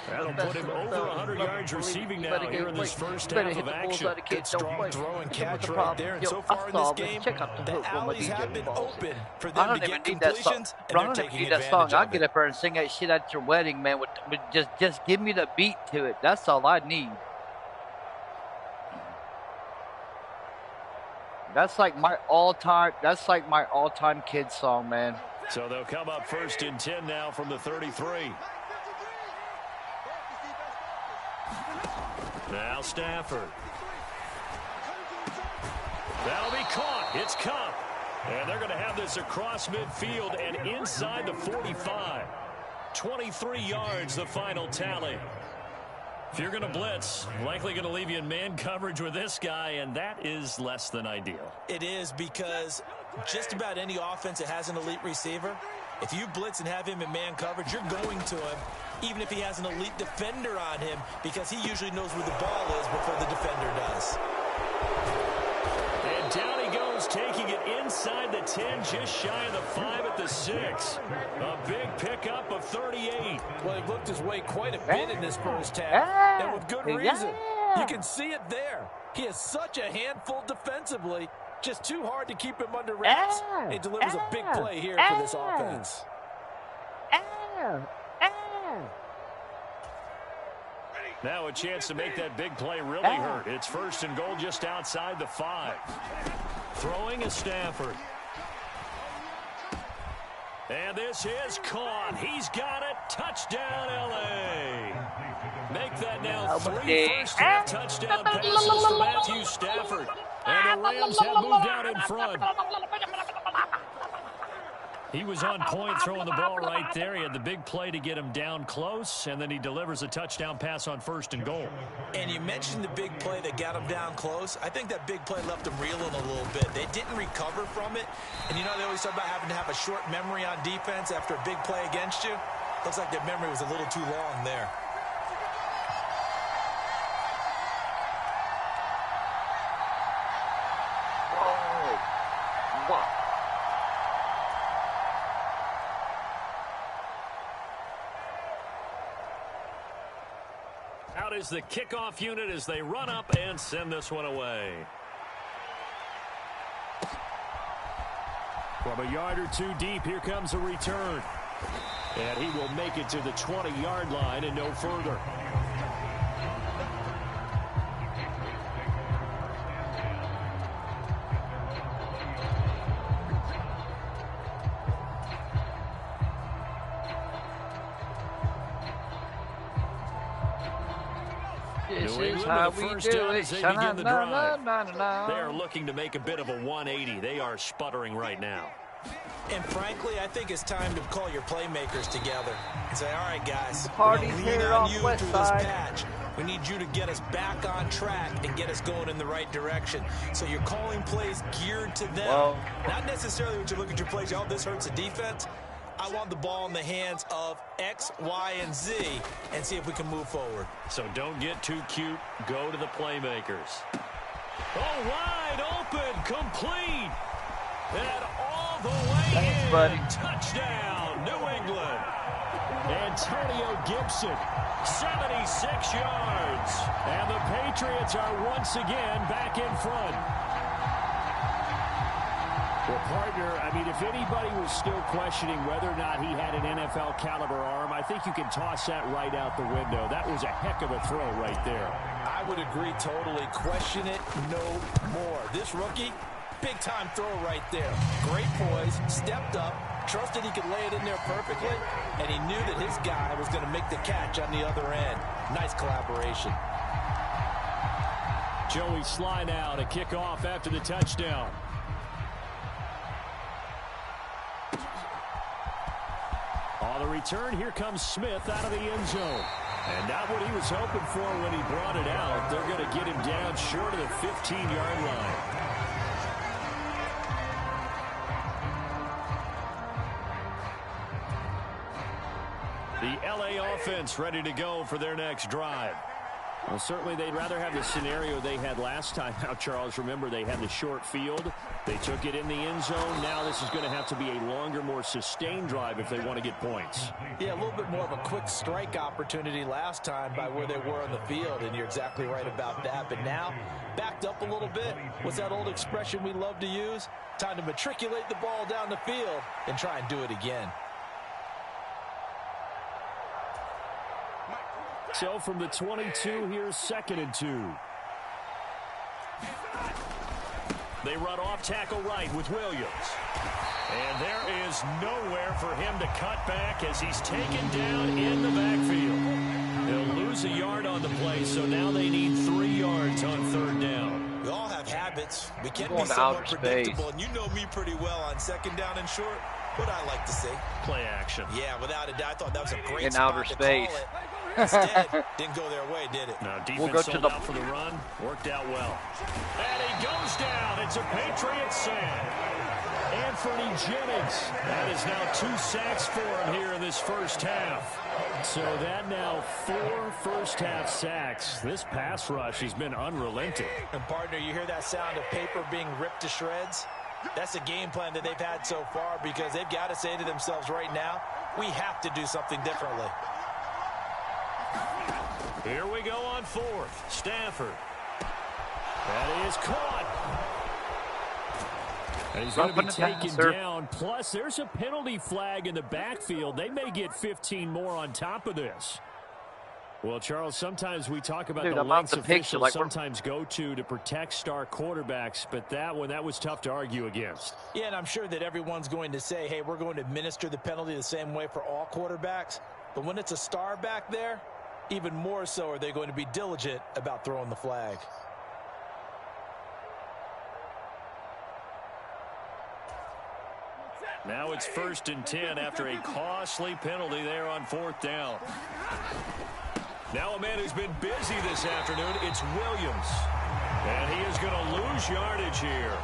That'll put him over 100 yards receiving now here in this first half of action. Good strong throw and catch right there. And so far in this game, the alleys have been open for I them don't to even get need that song. completions, and Bro, I they're don't even taking need that song. advantage I'll of get it. up there and sing that shit at your wedding, man. With just give me the beat to it. That's all I need. That's like my all-time. That's like my all-time kid song, man. So they'll come up first and 10 now from the 33. Now Stafford. That'll be caught. It's Cup. And they're going to have this across midfield and inside the 45. 23 yards, the final tally. If you're going to blitz, likely going to leave you in man coverage with this guy, and that is less than ideal. It is, because just about any offense that has an elite receiver, if you blitz and have him in man coverage, you're going to him, even if he has an elite defender on him, because he usually knows where the ball is before the defender does. And down he goes, taking it inside the 10, just shy of the 5 at the 6. A big pickup of 38. Well, he looked his way quite a bit in this first half, and with good reason. You can see it there. He is such a handful defensively, just too hard to keep him under wraps. He delivers a big play here for this offense. Now a chance to make that big play really hurt. It's 1st and goal just outside the 5. Throwing is Stafford. And this is caught. He's got it. Touchdown, L.A. Make that now 3 first-half touchdown passes to Matthew Stafford. And the Rams have moved out in front. He was on point throwing the ball right there. He had the big play to get him down close, and then he delivers a touchdown pass on 1st and goal. And you mentioned the big play that got him down close. I think that big play left him reeling a little bit. They didn't recover from it. And you know, they always talk about having to have a short memory on defense after a big play against you. Looks like their memory was a little too long there. Out is the kickoff unit as they run up and send this one away. From a yard or two deep, here comes a return. And he will make it to the 20-yard line and no further. This is how we do it. They are looking to make a bit of a 180. They are sputtering right now. And frankly, I think it's time to call your playmakers together and say, all right, guys, Party's we're here on on you West through this Side. patch. We need you to get us back on track and get us going in the right direction. So you're calling plays geared to them. Well, not necessarily when you look at your plays, oh, this hurts the defense. I want the ball in the hands of X, Y, and Z and see if we can move forward. So don't get too cute. Go to the playmakers. Oh, wide open, complete. And all the way thanks, in. buddy. Touchdown, New England. Antonio Gibson, 76 yards. And the Patriots are once again back in front. Well, partner, I mean, if anybody was still questioning whether or not he had an NFL caliber arm, I think you can toss that right out the window. That was a heck of a throw right there. I would agree totally. Question it no more. This rookie, big-time throw right there. Great poise, stepped up, trusted he could lay it in there perfectly, and he knew that his guy was going to make the catch on the other end. Nice collaboration. Joey Sly now to kick off after the touchdown. On the return, here comes Smith out of the end zone. And not what he was hoping for when he brought it out. They're going to get him down short of the 15-yard line. The LA offense ready to go for their next drive. Well, certainly they'd rather have the scenario they had last time out, Charles. Remember, they had the short field. They took it in the end zone. Now this is going to have to be a longer, more sustained drive if they want to get points. Yeah, a little bit more of a quick strike opportunity last time by where they were on the field, and you're exactly right about that. But now, backed up a little bit. What's that old expression we love to use? Time to matriculate the ball down the field and try and do it again. So from the 22, here's 2nd and 2. They run off tackle right with Williams. And there is nowhere for him to cut back as he's taken down in the backfield. They'll lose a yard on the play, so now they need 3 yards on 3rd down. We all have habits. We can Going be to somewhat outer predictable, space. and you know me pretty well on 2nd down and short. what I like to see. Play action. Yeah, without a doubt. I thought that was a great In spot outer to space. call it. Instead, didn't go their way, did it? No, defense We'll go to sold the out for the run. Worked out well. And he goes down. It's a Patriot sack. Anthony Jennings. That is now 2 sacks for him here in this first half. So that now 4 first-half sacks. This pass rush has been unrelenting. And, partner, you hear that sound of paper being ripped to shreds? That's the game plan that they've had so far because they've got to say to themselves right now, we have to do something differently. Here we go on 4th. Stafford. That is caught. And he's going to be taken down. Plus, there's a penalty flag in the backfield. They may get 15 more on top of this. Well, Charles, sometimes we talk about the lengths officials sometimes go to protect star quarterbacks, but that was tough to argue against. Yeah, and I'm sure that everyone's going to say, hey, we're going to administer the penalty the same way for all quarterbacks. But when it's a star back there, even more so are they going to be diligent about throwing the flag. Now it's 1st and 10 after a costly penalty there on 4th down. Now a man who's been busy this afternoon, it's Williams. And he is going to lose yardage here.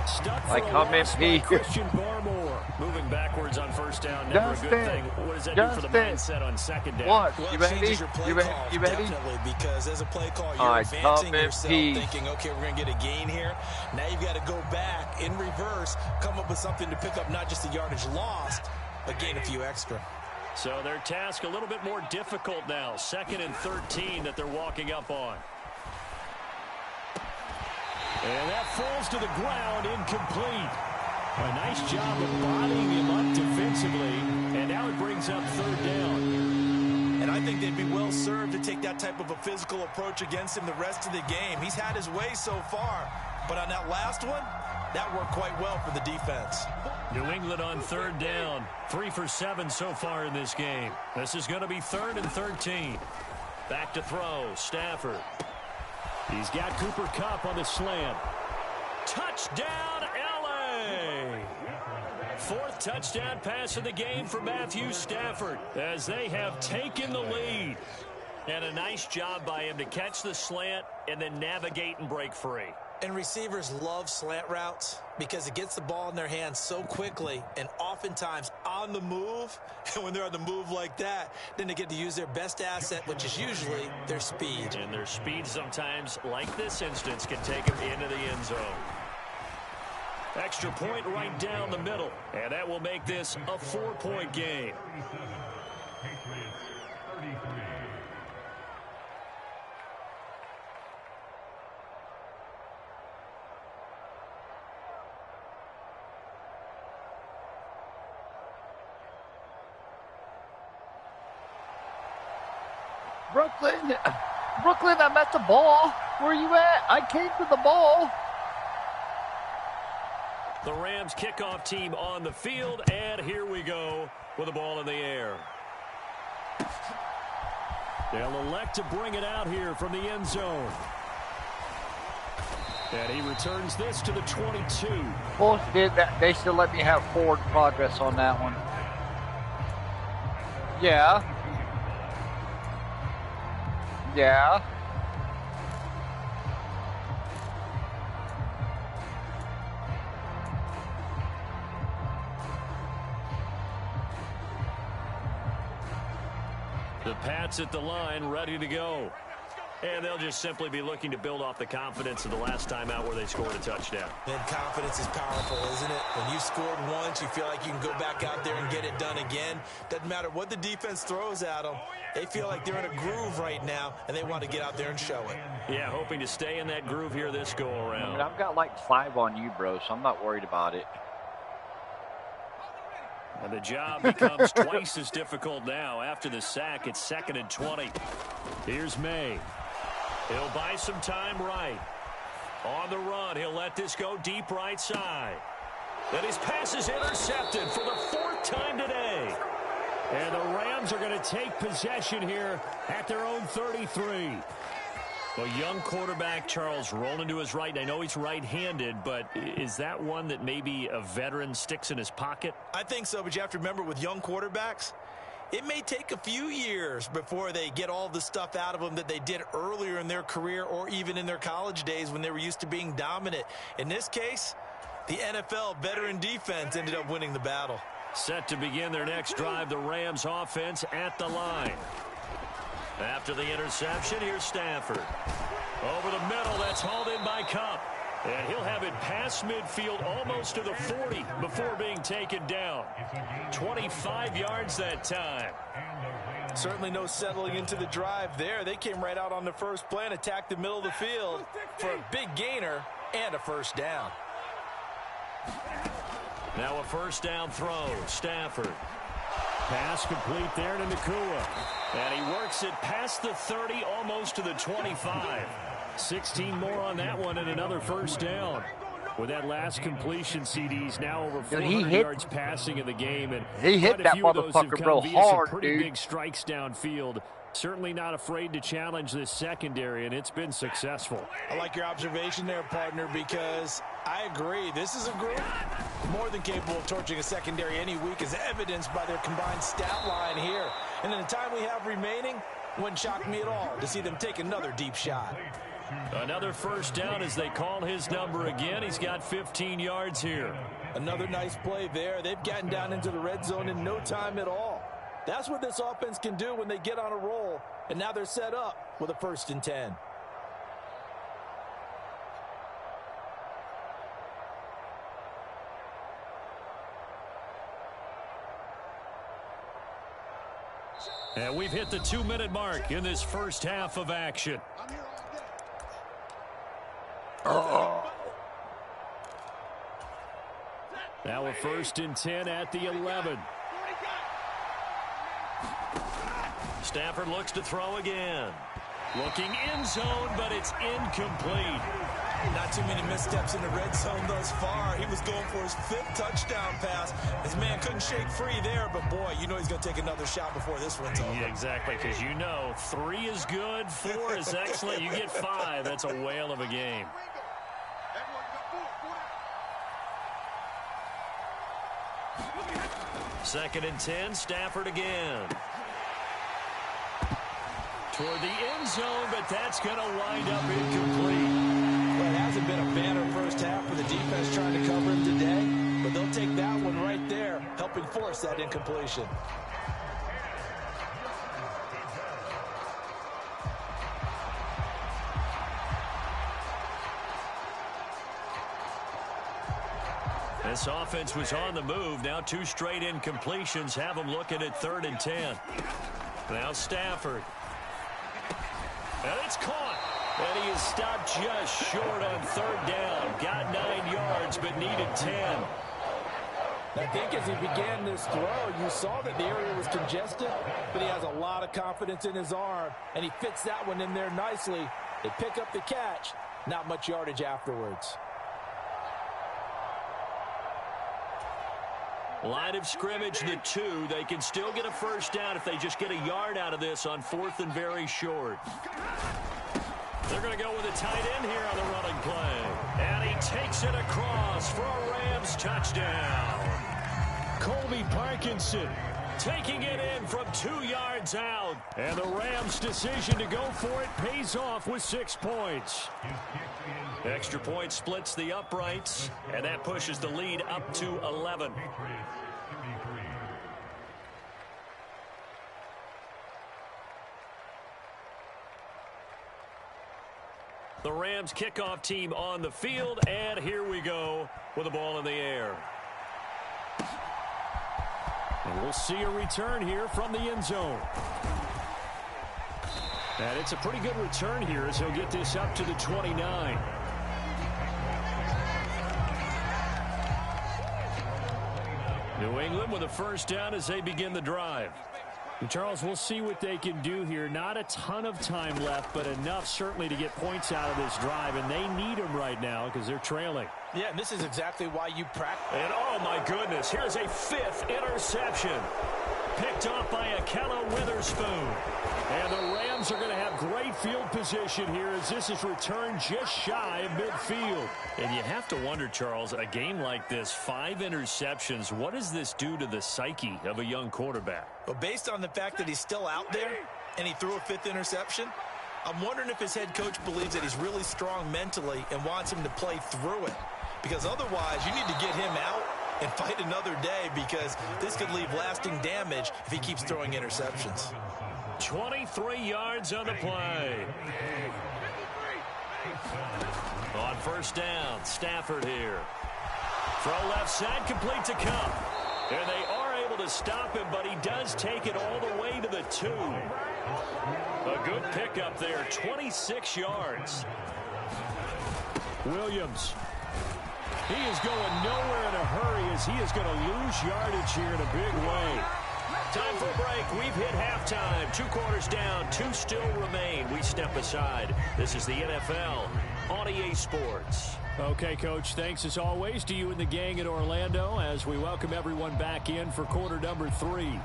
Stuck for a loss by Christian Barmore. Moving backwards on 1st down, never a good thing. What does that do for the mindset on 2nd down? What? Well, You ready? you ready? Definitely, because as a play call, you're advancing yourself, thinking, okay, we're going to get a gain here. Now you've got to go back in reverse, come up with something to pick up not just the yardage lost, but gain a few extra. So their task a little bit more difficult now. 2nd and 13 that they're walking up on. And that falls to the ground, incomplete. A nice job of bodying him up defensively, and now it brings up 3rd down. And I think they'd be well served to take that type of a physical approach against him the rest of the game. He's had his way so far, but on that last one, that worked quite well for the defense. New England on 3rd down. 3 for 7 so far in this game. This is going to be 3rd and 13. Back to throw, Stafford. He's got Cooper Kupp on the slant. Touchdown, L.A. 4th touchdown pass of the game for Matthew Stafford as they have taken the lead. And a nice job by him to catch the slant and then navigate and break free. And receivers love slant routes because it gets the ball in their hands so quickly and oftentimes on the move. And when they're on the move like that, then they get to use their best asset, which is usually their speed. And their speed sometimes, like this instance, can take them into the end zone. Extra point right down the middle. And that will make this a 4-point game. Brooklyn, I'm at the ball. Where you at? I came to the ball. The Rams kickoff team on the field, and here we go with the ball in the air. They'll elect to bring it out here from the end zone. And he returns this to the 22. Bulls did that. They still let me have forward progress on that one. Yeah. Yeah. The Pats at the line, ready to go. And they'll just simply be looking to build off the confidence of the last time out where they scored a touchdown. And confidence is powerful, isn't it? When you scored once, you feel like you can go back out there and get it done again. Doesn't matter what the defense throws at them. They feel like they're in a groove right now, and they want to get out there and show it. Yeah, hoping to stay in that groove here this go-around. I mean, I've got like 5 on you, bro, so I'm not worried about it. And the job becomes twice as difficult now. After the sack, it's 2nd and 20. Here's May. He'll buy some time right. On the run, he'll let this go deep right side. Then his pass is intercepted for the 4th time today. And the Rams are going to take possession here at their own 33. Well, young quarterback Charles rolling to his right. And I know he's right-handed, but is that one that maybe a veteran sticks in his pocket? I think so, but you have to remember with young quarterbacks, it may take a few years before they get all the stuff out of them that they did earlier in their career or even in their college days when they were used to being dominant. In this case, the NFL veteran defense ended up winning the battle. Set to begin their next drive, the Rams offense at the line. After the interception, here's Stafford. Over the middle, that's hauled in by Cup. And he'll have it past midfield almost to the 40 before being taken down. 25 yards that time. Certainly no settling into the drive there. They came right out on the first play and attacked the middle of the field for a big gainer and a first down. Now a first down throw. Stafford. Pass complete there to Nakua. And he works it past the 30, almost to the 25. 16 more on that one and another first down. With that last completion, CD's now over 400 yards passing in the game. And he hit that motherfucker, bro, hard, some pretty dude. big strikes downfield. Certainly not afraid to challenge this secondary, and it's been successful. I like your observation there, partner, because I agree. This is a group more than capable of torching a secondary any week, as evidenced by their combined stat line here. And in the time we have remaining, wouldn't shock me at all to see them take another deep shot. Another first down as they call his number again. He's got 15 yards here. Another nice play there. They've gotten down into the red zone in no time at all. That's what this offense can do when they get on a roll. And now they're set up with a 1st and 10. And we've hit the 2-minute mark in this first half of action. Now a 1st and 10 at the 11. Stafford looks to throw again. Looking in zone, but it's incomplete. Not too many missteps in the red zone thus far. He was going for his 5th touchdown pass. His man couldn't shake free there, but boy, you know he's going to take another shot before this one's over. Yeah, exactly, because you know 3 is good, 4 is excellent. You get 5, that's a whale of a game. Second and 10, Stafford again. Toward the end zone, but that's going to wind up incomplete. Well, it hasn't been a banner first half for the defense trying to cover him today, but they'll take that one right there, helping force that incompletion. This offense was on the move. Now 2 straight incompletions have them looking at 3rd and 10. Now Stafford. And it's caught. And he is stopped just short on 3rd down. Got 9 yards, but needed 10. I think as he began this throw, you saw that the area was congested, but he has a lot of confidence in his arm, and he fits that one in there nicely. They pick up the catch, not much yardage afterwards. Line of scrimmage, the 2. They can still get a first down if they just get a yard out of this on 4th and very short. They're going to go with a tight end here on the running play. And he takes it across for a Rams touchdown. Colby Parkinson taking it in from 2 yards out. And the Rams' decision to go for it pays off with 6 points. Extra point splits the uprights, and that pushes the lead up to 11. The Rams kickoff team on the field, and here we go with the ball in the air. And we'll see a return here from the end zone. And it's a pretty good return here as he'll get this up to the 29. New England with a first down as they begin the drive. And Charles, we'll see what they can do here. Not a ton of time left, but enough certainly to get points out of this drive, and they need them right now because they're trailing. Yeah, and this is exactly why you practice. And oh my goodness, here's a 5th interception. picked off by Akella Witherspoon. And the Rams are going to have great field position here as this is returned just shy of midfield. And you have to wonder, Charles, a game like this, 5 interceptions, what does this do to the psyche of a young quarterback? Well, based on the fact that he's still out there and he threw a 5th interception, I'm wondering if his head coach believes that he's really strong mentally and wants him to play through it. Because otherwise, you need to get him out and fight another day, because this could leave lasting damage if he keeps throwing interceptions. 23 yards on the play. On first down, Stafford here. Throw left side, complete to Cup. And they are able to stop him, but he does take it all the way to the 2. A good pickup there, 26 yards. Williams. He is going nowhere in a hurry as he is going to lose yardage here in a big way. Time for a break. We've hit halftime. 2 quarters down. 2 still remain. We step aside. This is the NFL on EA Sports. Okay, Coach, thanks as always to you and the gang in Orlando as we welcome everyone back in for quarter number 3.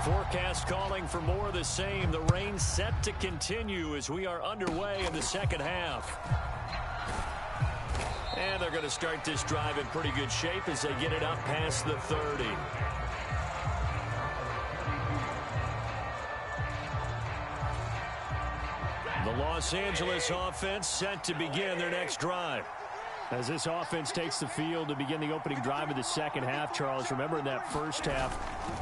Forecast calling for more of the same. The rain set to continue as we are underway in the second half. And they're going to start this drive in pretty good shape as they get it up past the 30. The Los Angeles offense set to begin their next drive. As this offense takes the field to begin the opening drive of the second half, Charles, remember in that first half,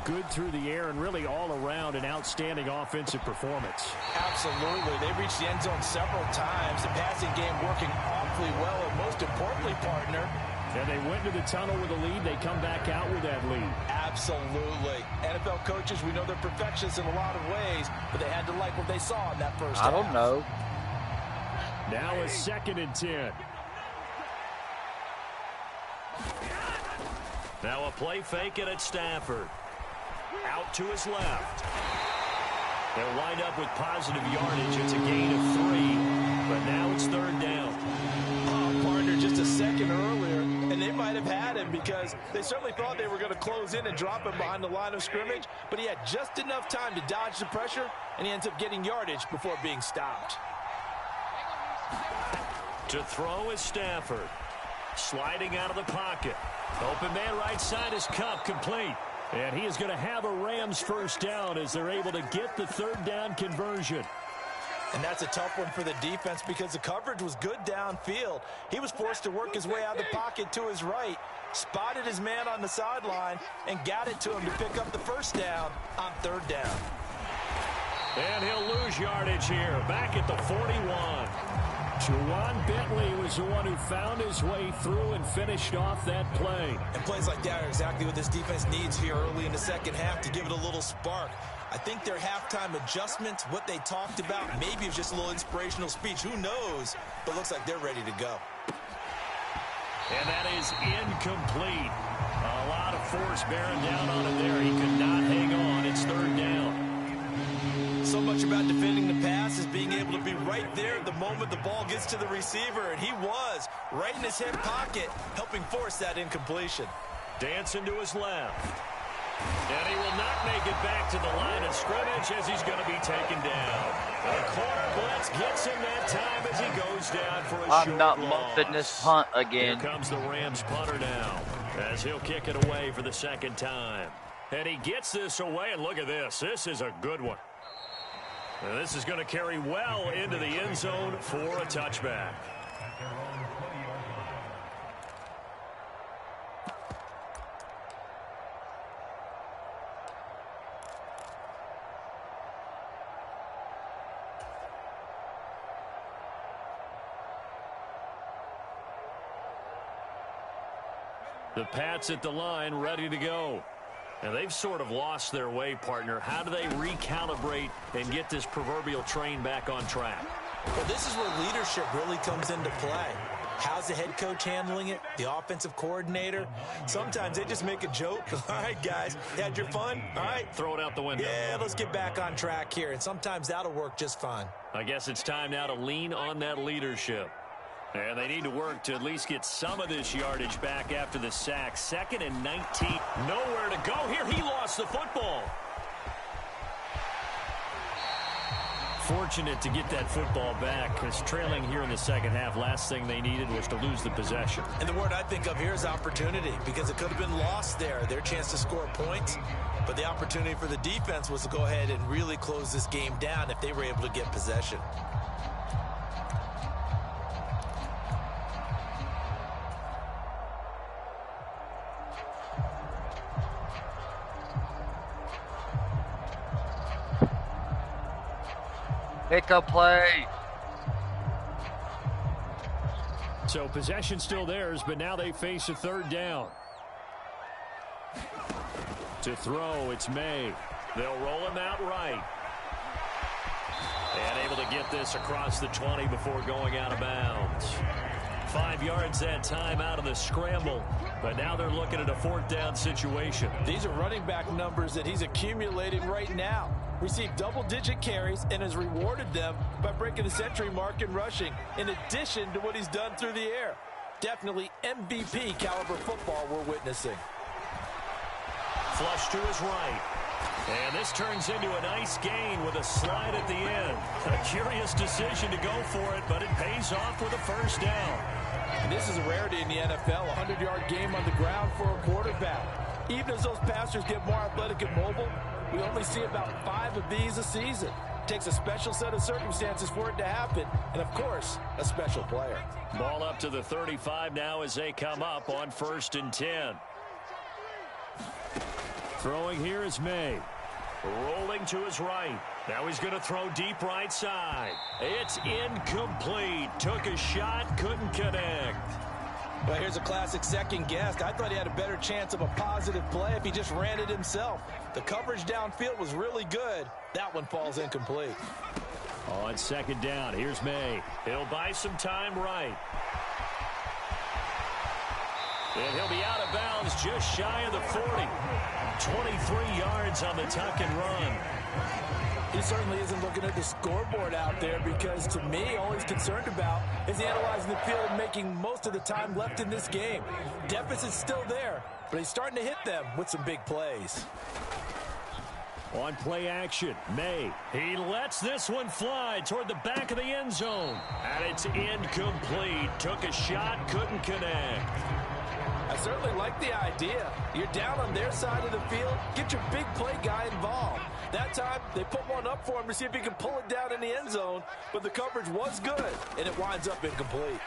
good through the air and really all around an outstanding offensive performance. Absolutely. They reached the end zone several times. The passing game working awfully well, and most importantly, partner, and they went to the tunnel with a lead. They come back out with that lead. Absolutely. NFL coaches, we know they're perfectionists in a lot of ways, but they had to like what they saw in that first half. I don't know. Now a 2nd and 10. Now a play fake it at Stafford. Out to his left. They'll wind up with positive yardage. It's a gain of 3, but now it's 3rd down. Oh, partner, just a second earlier, and they might have had him because they certainly thought they were going to close in and drop him behind the line of scrimmage, but he had just enough time to dodge the pressure, and he ends up getting yardage before being stopped. To throw is Stafford. Sliding out of the pocket. Open man right side is Cup, complete. And he is going to have a Rams first down as they're able to get the 3rd down conversion. And that's a tough one for the defense because the coverage was good downfield. He was forced to work his way out of the pocket to his right, spotted his man on the sideline, and got it to him to pick up the first down on 3rd down. And he'll lose yardage here, back at the 41. Juwan Bentley was the one who found his way through and finished off that play. And plays like that are exactly what this defense needs here early in the second half to give it a little spark. I think their halftime adjustments, what they talked about, maybe it was just a little inspirational speech. Who knows? But looks like they're ready to go. And that is incomplete. A lot of force bearing down on him there. He could not hang on. It's 3rd down. So much about defending the pass is being able to be right there the moment the ball gets to the receiver, and he was right in his hip pocket, helping force that incompletion. Dancing to his left. And he will not make it back to the line of scrimmage as he's going to be taken down. A corner blitz gets him that time as he goes down for a short I'm not loss. muffing this punt again. Here comes the Rams punter now as he'll kick it away for the 2nd time. And he gets this away, and look at this. This is a good one. And this is going to carry well into the end zone for a touchback. The Pats at the line, ready to go. And they've sort of lost their way, partner. How do they recalibrate and get this proverbial train back on track? Well, this is where leadership really comes into play. How's the head coach handling it? The offensive coordinator? Sometimes they just make a joke. All right, guys, you had your fun? All right. Throw it out the window. Yeah, let's get back on track here. And sometimes that'll work just fine. I guess it's time now to lean on that leadership. And they need to work to at least get some of this yardage back after the sack. 2nd and 19. Nowhere to go here. He lost the football. Fortunate to get that football back, because trailing here in the second half, last thing they needed was to lose the possession. And the word I think of here is opportunity, because it could have been lost there, their chance to score points. But the opportunity for the defense was to go ahead and really close this game down if they were able to get possession. Pick up play. So possession still theirs, but now they face a 3rd down. To throw, it's May. They'll roll him out right. And able to get this across the 20 before going out of bounds. 5 yards that time out of the scramble. But now they're looking at a 4th down situation. These are running back numbers that he's accumulating right now. Received double-digit carries and has rewarded them by breaking the century mark in rushing, in addition to what he's done through the air. Definitely MVP caliber football we're witnessing. Flush to his right. And this turns into a nice gain with a slide at the end. A curious decision to go for it, but it pays off with a 1st down. And this is a rarity in the NFL, a 100-yard game on the ground for a quarterback. Even as those passers get more athletic and mobile, we only see about 5 of these a season. It takes a special set of circumstances for it to happen, and of course, a special player. Ball up to the 35 now as they come up on 1st and 10. Throwing here is May. Rolling to his right. Now he's going to throw deep right side. It's incomplete. Took a shot, couldn't connect. Well, here's a classic second guess. I thought he had a better chance of a positive play if he just ran it himself. The coverage downfield was really good. That one falls incomplete. On 2nd down, here's May. He'll buy some time right. And he'll be out of bounds just shy of the 40. 23 yards on the tuck and run. He certainly isn't looking at the scoreboard out there, because to me, all he's concerned about is analyzing the field and making most of the time left in this game. Deficit's still there, but he's starting to hit them with some big plays. On play action, May. He lets this one fly toward the back of the end zone. And it's incomplete. Took a shot, couldn't connect. I certainly like the idea. You're down on their side of the field. Get your big play guy involved. That time, they put one up for him to see if he can pull it down in the end zone, but the coverage was good, and it winds up incomplete.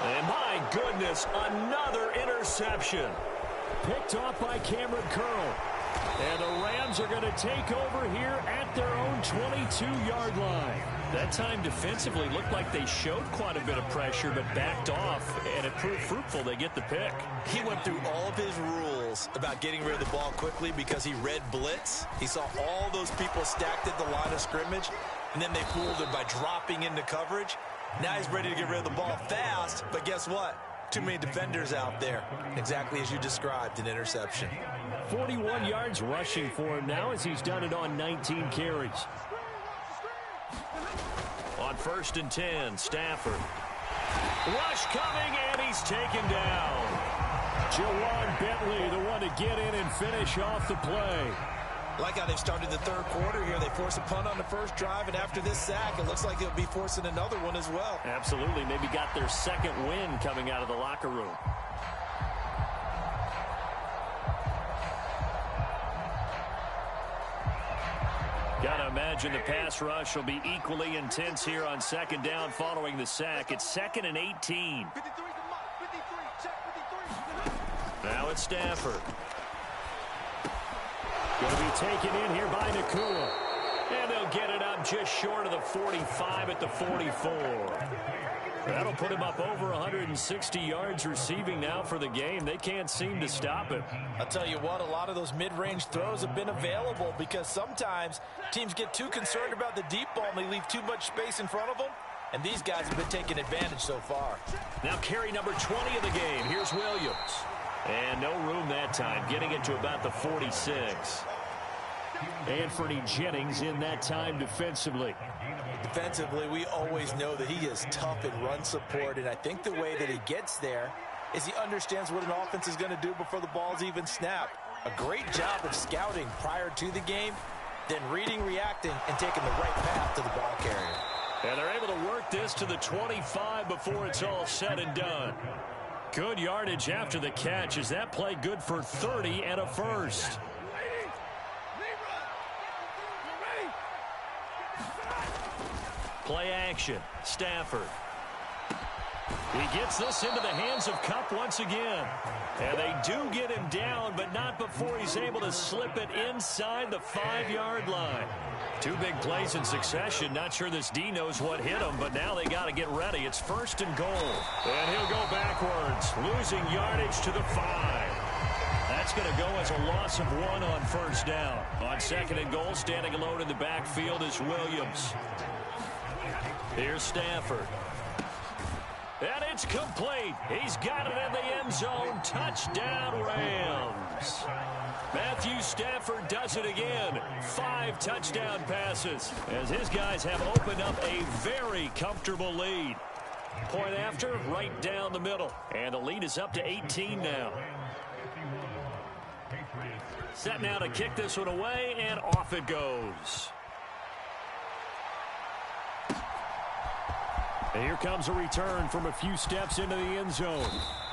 And my goodness, another interception. Picked off by Cameron Curl. And the Rams are going to take over here at their own 22-yard line. That time defensively looked like they showed quite a bit of pressure, but backed off, and it proved fruitful. They get the pick. He went through all of his rules about getting rid of the ball quickly because he read blitz. He saw all those people stacked at the line of scrimmage, and then they fooled him by dropping into coverage. Now he's ready to get rid of the ball fast, but guess what? Too many defenders out there. Exactly as you described, an interception. 41 yards rushing for him now as he's done it on 19 carries. On 1st and 10, Stafford. Rush coming, and he's taken down. Jawan Bentley, the one to get in and finish off the play. Like how they've started the third quarter here. They force a punt on the first drive, and after this sack, it looks like they'll be forcing another one as well. Absolutely. Maybe got their second win coming out of the locker room. Gotta imagine the pass rush will be equally intense here on 2nd down following the sack. It's 2nd and 18. Now it's Stafford. Going to be taken in here by Nakua. And they'll get it up just short of the 45 at the 44. That'll put him up over 160 yards receiving now for the game. They can't seem to stop him. I'll tell you what, a lot of those mid-range throws have been available because sometimes teams get too concerned about the deep ball and they leave too much space in front of them. And these guys have been taking advantage so far. Now carry number 20 of the game. Here's Williams. And no room that time, getting it to about the 46. Anthony Jennings in that time defensively. Defensively, we always know that he is tough in run support, and I think the way that he gets there is he understands what an offense is going to do before the ball's even snapped. A great job of scouting prior to the game, then reading, reacting, and taking the right path to the ball carrier. And they're able to work this to the 25 before it's all said and done. Good yardage after the catch. Is that play good for 30 and a first? Play action. Stafford. He gets this into the hands of Kupp once again. And they do get him down, but not before he's able to slip it inside the 5-yard line. Two big plays in succession. Not sure this D knows what hit him, but now they got to get ready. It's 1st and goal. And he'll go backwards, losing yardage to the 5. That's going to go as a loss of 1 on 1st down. On 2nd and goal, standing alone in the backfield is Williams. Here's Stafford. And it's complete. He's got it in the end zone. Touchdown, Rams. Matthew Stafford does it again. 5 touchdown passes as his guys have opened up a very comfortable lead. Point after, right down the middle. And the lead is up to 18 now. Set now to kick this one away, and off it goes. And here comes a return from a few steps into the end zone.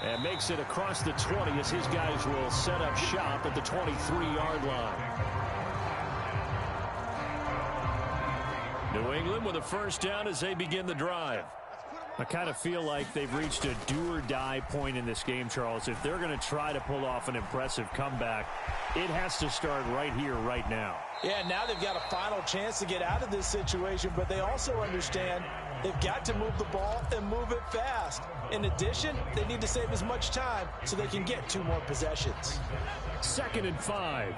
And makes it across the 20 as his guys will set up shop at the 23-yard line. New England with a 1st down as they begin the drive. I kind of feel like they've reached a do-or-die point in this game, Charles. If they're going to try to pull off an impressive comeback, it has to start right here, right now. Yeah, now they've got a final chance to get out of this situation, but they also understand they've got to move the ball and move it fast. In addition, they need to save as much time so they can get 2 more possessions. 2nd and 5.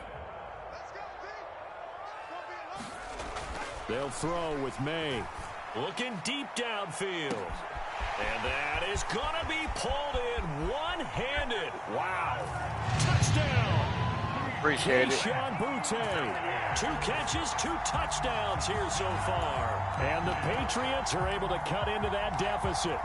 They'll throw with May. Looking deep downfield. And that is going to be pulled in one-handed. Wow. Touchdown. Appreciate it. Sean Butte. 2 catches, 2 touchdowns here so far. And the Patriots are able to cut into that deficit.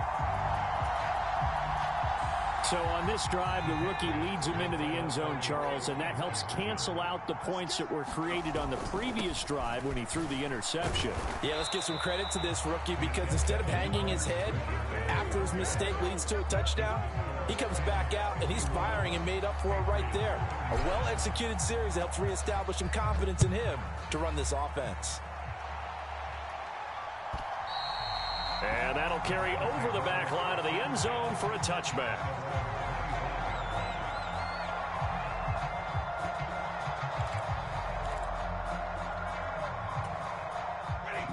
So on this drive, the rookie leads him into the end zone, Charles, and that helps cancel out the points that were created on the previous drive when he threw the interception. Yeah, let's give some credit to this rookie because instead of hanging his head after his mistake leads to a touchdown, he comes back out and he's firing and made up for it right there. A well-executed series that helps reestablish some confidence in him to run this offense. And that'll carry over the back line of the end zone for a touchback.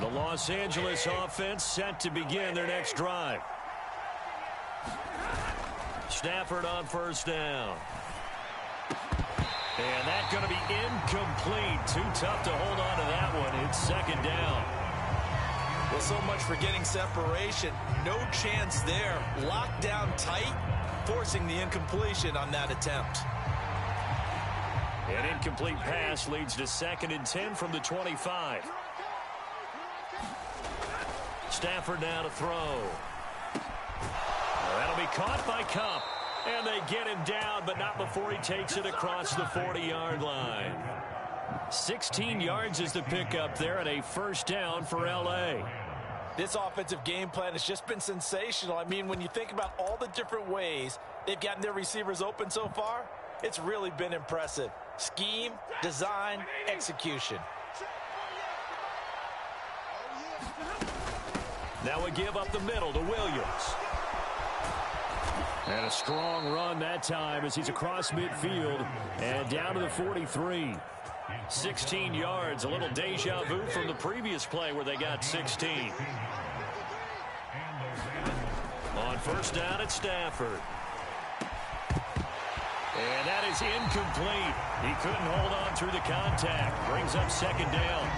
The Los Angeles offense set to begin their next drive. Stafford on 1st down. And that's going to be incomplete. Too tough to hold on to that one. It's 2nd down. Well, so much for getting separation. No chance there. Locked down tight, forcing the incompletion on that attempt. An incomplete pass leads to 2nd and 10 from the 25. Stafford now to throw. That'll be caught by Kupp. And they get him down, but not before he takes it across the 40-yard line. 16 yards is the pickup there and a 1st down for L.A. This offensive game plan has just been sensational. I mean, when you think about all the different ways they've gotten their receivers open so far, it's really been impressive. Scheme, design, execution. Now we give up the middle to Williams. And a strong run that time as he's across midfield and down to the 43. 16 yards, a little deja vu from the previous play where they got 16. On 1st down at Stafford. And that is incomplete. He couldn't hold on through the contact. Brings up 2nd down.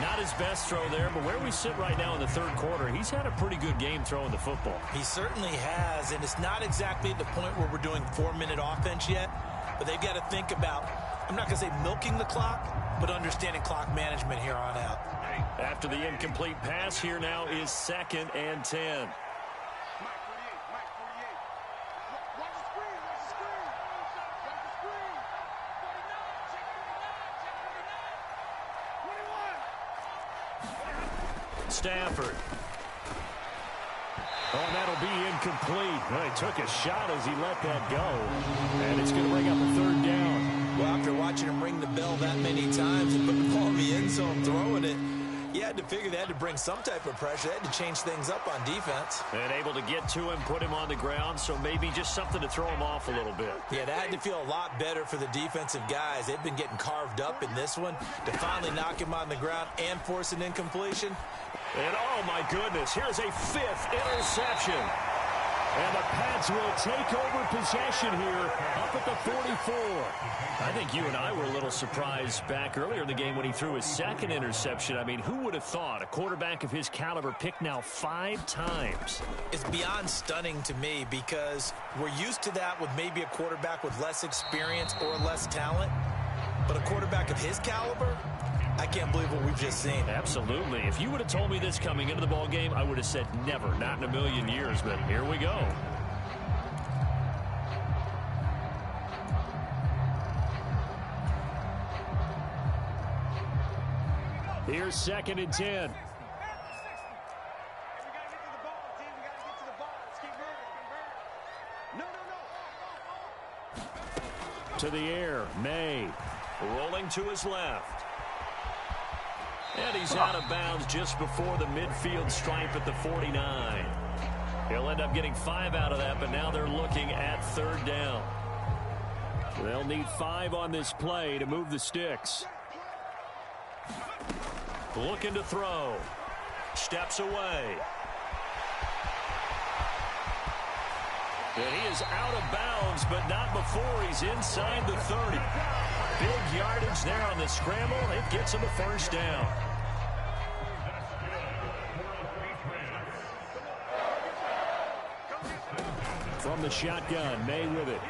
Not his best throw there, but where we sit right now in the 3rd quarter, he's had a pretty good game throwing the football. He certainly has, and it's not exactly at the point where we're doing 4-minute offense yet, but they've got to think about I'm not going to say milking the clock, but understanding clock management here on out. After the incomplete pass, here now is 2nd and 10. Stafford. Oh, and that'll be incomplete. Well, he took a shot as he let that go. And it's going to bring up a 3rd down. Well, after watching him ring the bell that many times and put the ball in the end zone throwing it, you had to figure they had to bring some type of pressure. They had to change things up on defense. And able to get to him, put him on the ground, so maybe just something to throw him off a little bit. Yeah, that had to feel a lot better for the defensive guys. They've been getting carved up in this one. To finally knock him on the ground and force an incompletion. And, oh, my goodness, here's a 5th interception. And the Pats will take over possession here up at the 44. I think you and I were a little surprised back earlier in the game when he threw his 2nd interception. I mean, who would have thought a quarterback of his caliber picked now 5 times? It's beyond stunning to me because we're used to that with maybe a quarterback with less experience or less talent. But a quarterback of his caliber, I can't believe what we've just seen. Absolutely. If you would have told me this coming into the ball game, I would have said never, not in a million years. But here we go. Here's 2nd and 10. To the air, May. Rolling to his left. And he's out of bounds just before the midfield stripe at the 49. He'll end up getting 5 out of that, but now they're looking at 3rd down. They'll need 5 on this play to move the sticks. Looking to throw. Steps away. And he is out of bounds, but not before he's inside the 30. Big yardage there on the scramble. It gets him a 1st down. From the shotgun, May with it.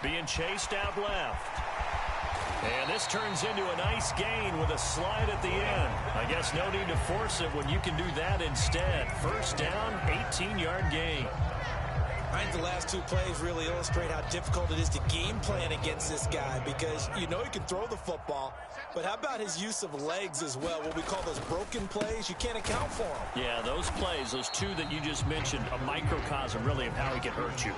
Being chased out left. And this turns into a nice gain with a slide at the end. I guess no need to force it when you can do that instead. 1st down, 18-yard gain. I think the last 2 plays really illustrate how difficult it is to game plan against this guy because you know he can throw the football, but how about his use of legs as well? What we call those broken plays, you can't account for them. Yeah, those plays, those 2 that you just mentioned, a microcosm really of how he can hurt you.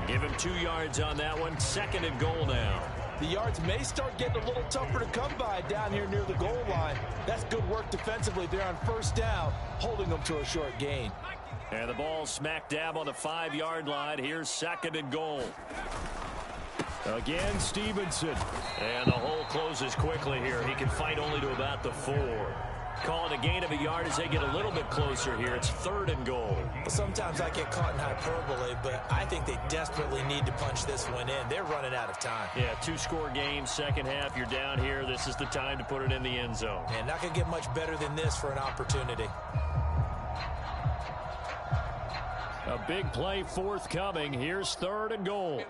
Give him 2 yards on that one. 2nd and goal now. The yards may start getting a little tougher to come by down here near the goal line. That's good work defensively there on 1st down, holding them to a short gain. And the ball smack dab on the 5-yard line. Here's 2nd and goal. Again, Stevenson. And the hole closes quickly here. He can fight only to about the 4. Call it a gain of a yard as they get a little bit closer here. It's 3rd and goal. Well, sometimes I get caught in hyperbole, but I think they desperately need to punch this one in. They're running out of time. Yeah, 2-score game, 2nd half. You're down here. This is the time to put it in the end zone. And not going to get much better than this for an opportunity. A big play forthcoming. Here's 3rd and goal.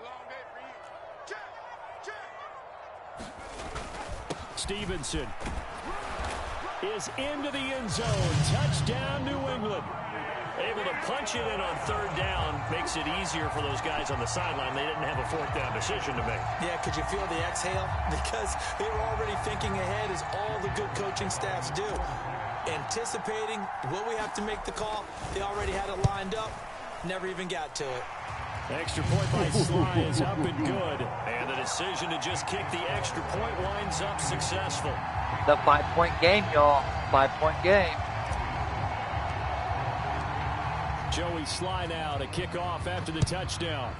Stevenson is into the end zone. Touchdown, New England. Able to punch it in on 3rd down. Makes it easier for those guys on the sideline. They didn't have a 4th down decision to make. Yeah, could you feel the exhale? Because they were already thinking ahead as all the good coaching staffs do. Anticipating, will we have to make the call? They already had it lined up. Never even got to it. Extra point by Sly is up and good. And the decision to just kick the extra point winds up successful. The 5-point game, y'all. 5-point game. Joey Sly now to kick off after the touchdown.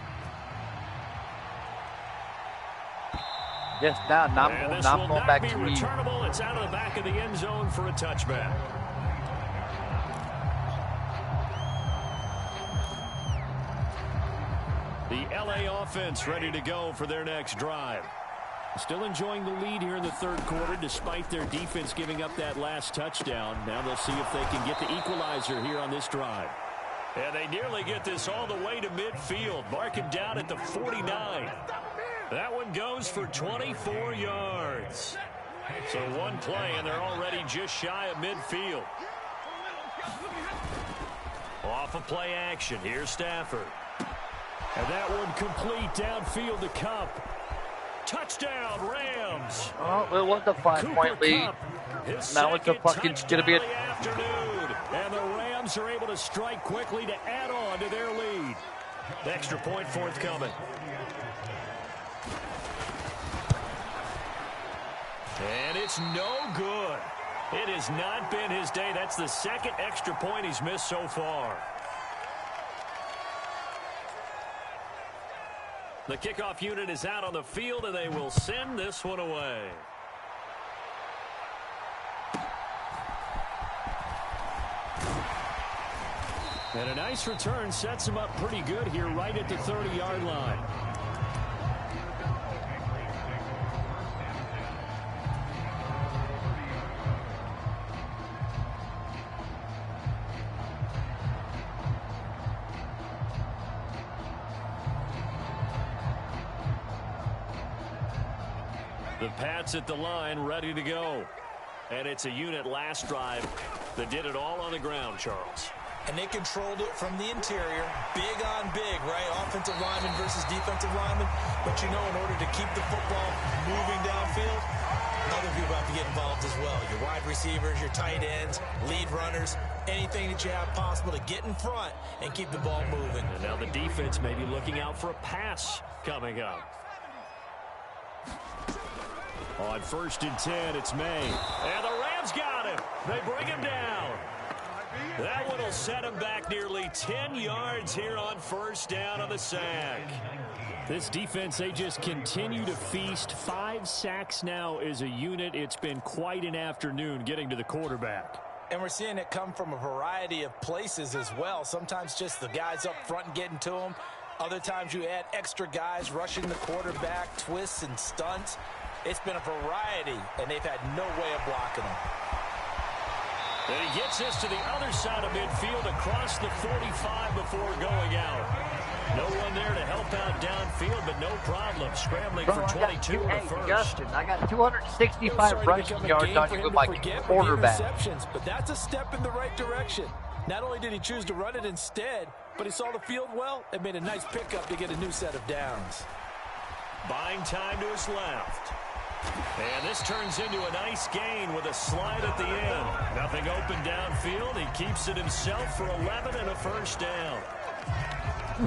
Just now, not going back to you. Returnable. It's out of the back of the end zone for a touchback. The LA offense ready to go for their next drive. Still enjoying the lead here in the 3rd quarter despite their defense giving up that last touchdown. Now they'll see if they can get the equalizer here on this drive. And they nearly get this all the way to midfield. Mark him down at the 49. That one goes for 24 yards. So one play, and they're already just shy of midfield. Off of play action, here's Stafford. And that one complete downfield to Cup. Touchdown, Rams. Oh, it was a 5-point lead. Now it's a fucking going to be a afternoon. And the Rams are able to strike quickly to add on to their lead. Extra point forthcoming. And it's no good. It has not been his day. That's the second extra point he's missed so far. The kickoff unit is out on the field, and they will send this one away. And a nice return sets him up pretty good here right at the 30-yard line. The Pats at the line, ready to go. And it's a unit last drive that did it all on the ground, Charles. And they controlled it from the interior. Big on big, right? Offensive lineman versus defensive lineman. But you know, in order to keep the football moving downfield, other people have to get involved as well. Your wide receivers, your tight ends, lead runners, anything that you have possible to get in front and keep the ball moving. And now the defense may be looking out for a pass coming up. On 1st and 10, it's May. And the Rams got him. They bring him down. That one will set him back nearly 10 yards here on 1st down on the sack. This defense, they just continue to feast. 5 sacks now as a unit. It's been quite an afternoon getting to the quarterback. And we're seeing it come from a variety of places as well. Sometimes just the guys up front and getting to them. Other times you add extra guys rushing the quarterback, twists and stunts. It's been a variety, and they've had no way of blocking them. And he gets this to the other side of midfield across the 45 before going out. No one there to help out downfield, but no problem. Scrambling for 22 in the first. Justin, I got 265 rushing yards on you with my quarterback. But that's a step in the right direction. Not only did he choose to run it instead, but he saw the field well and made a nice pickup to get a new set of downs. Buying time to his left. And this turns into a nice gain with a slide at the end. Nothing open downfield. He keeps it himself for 11 and a 1st down.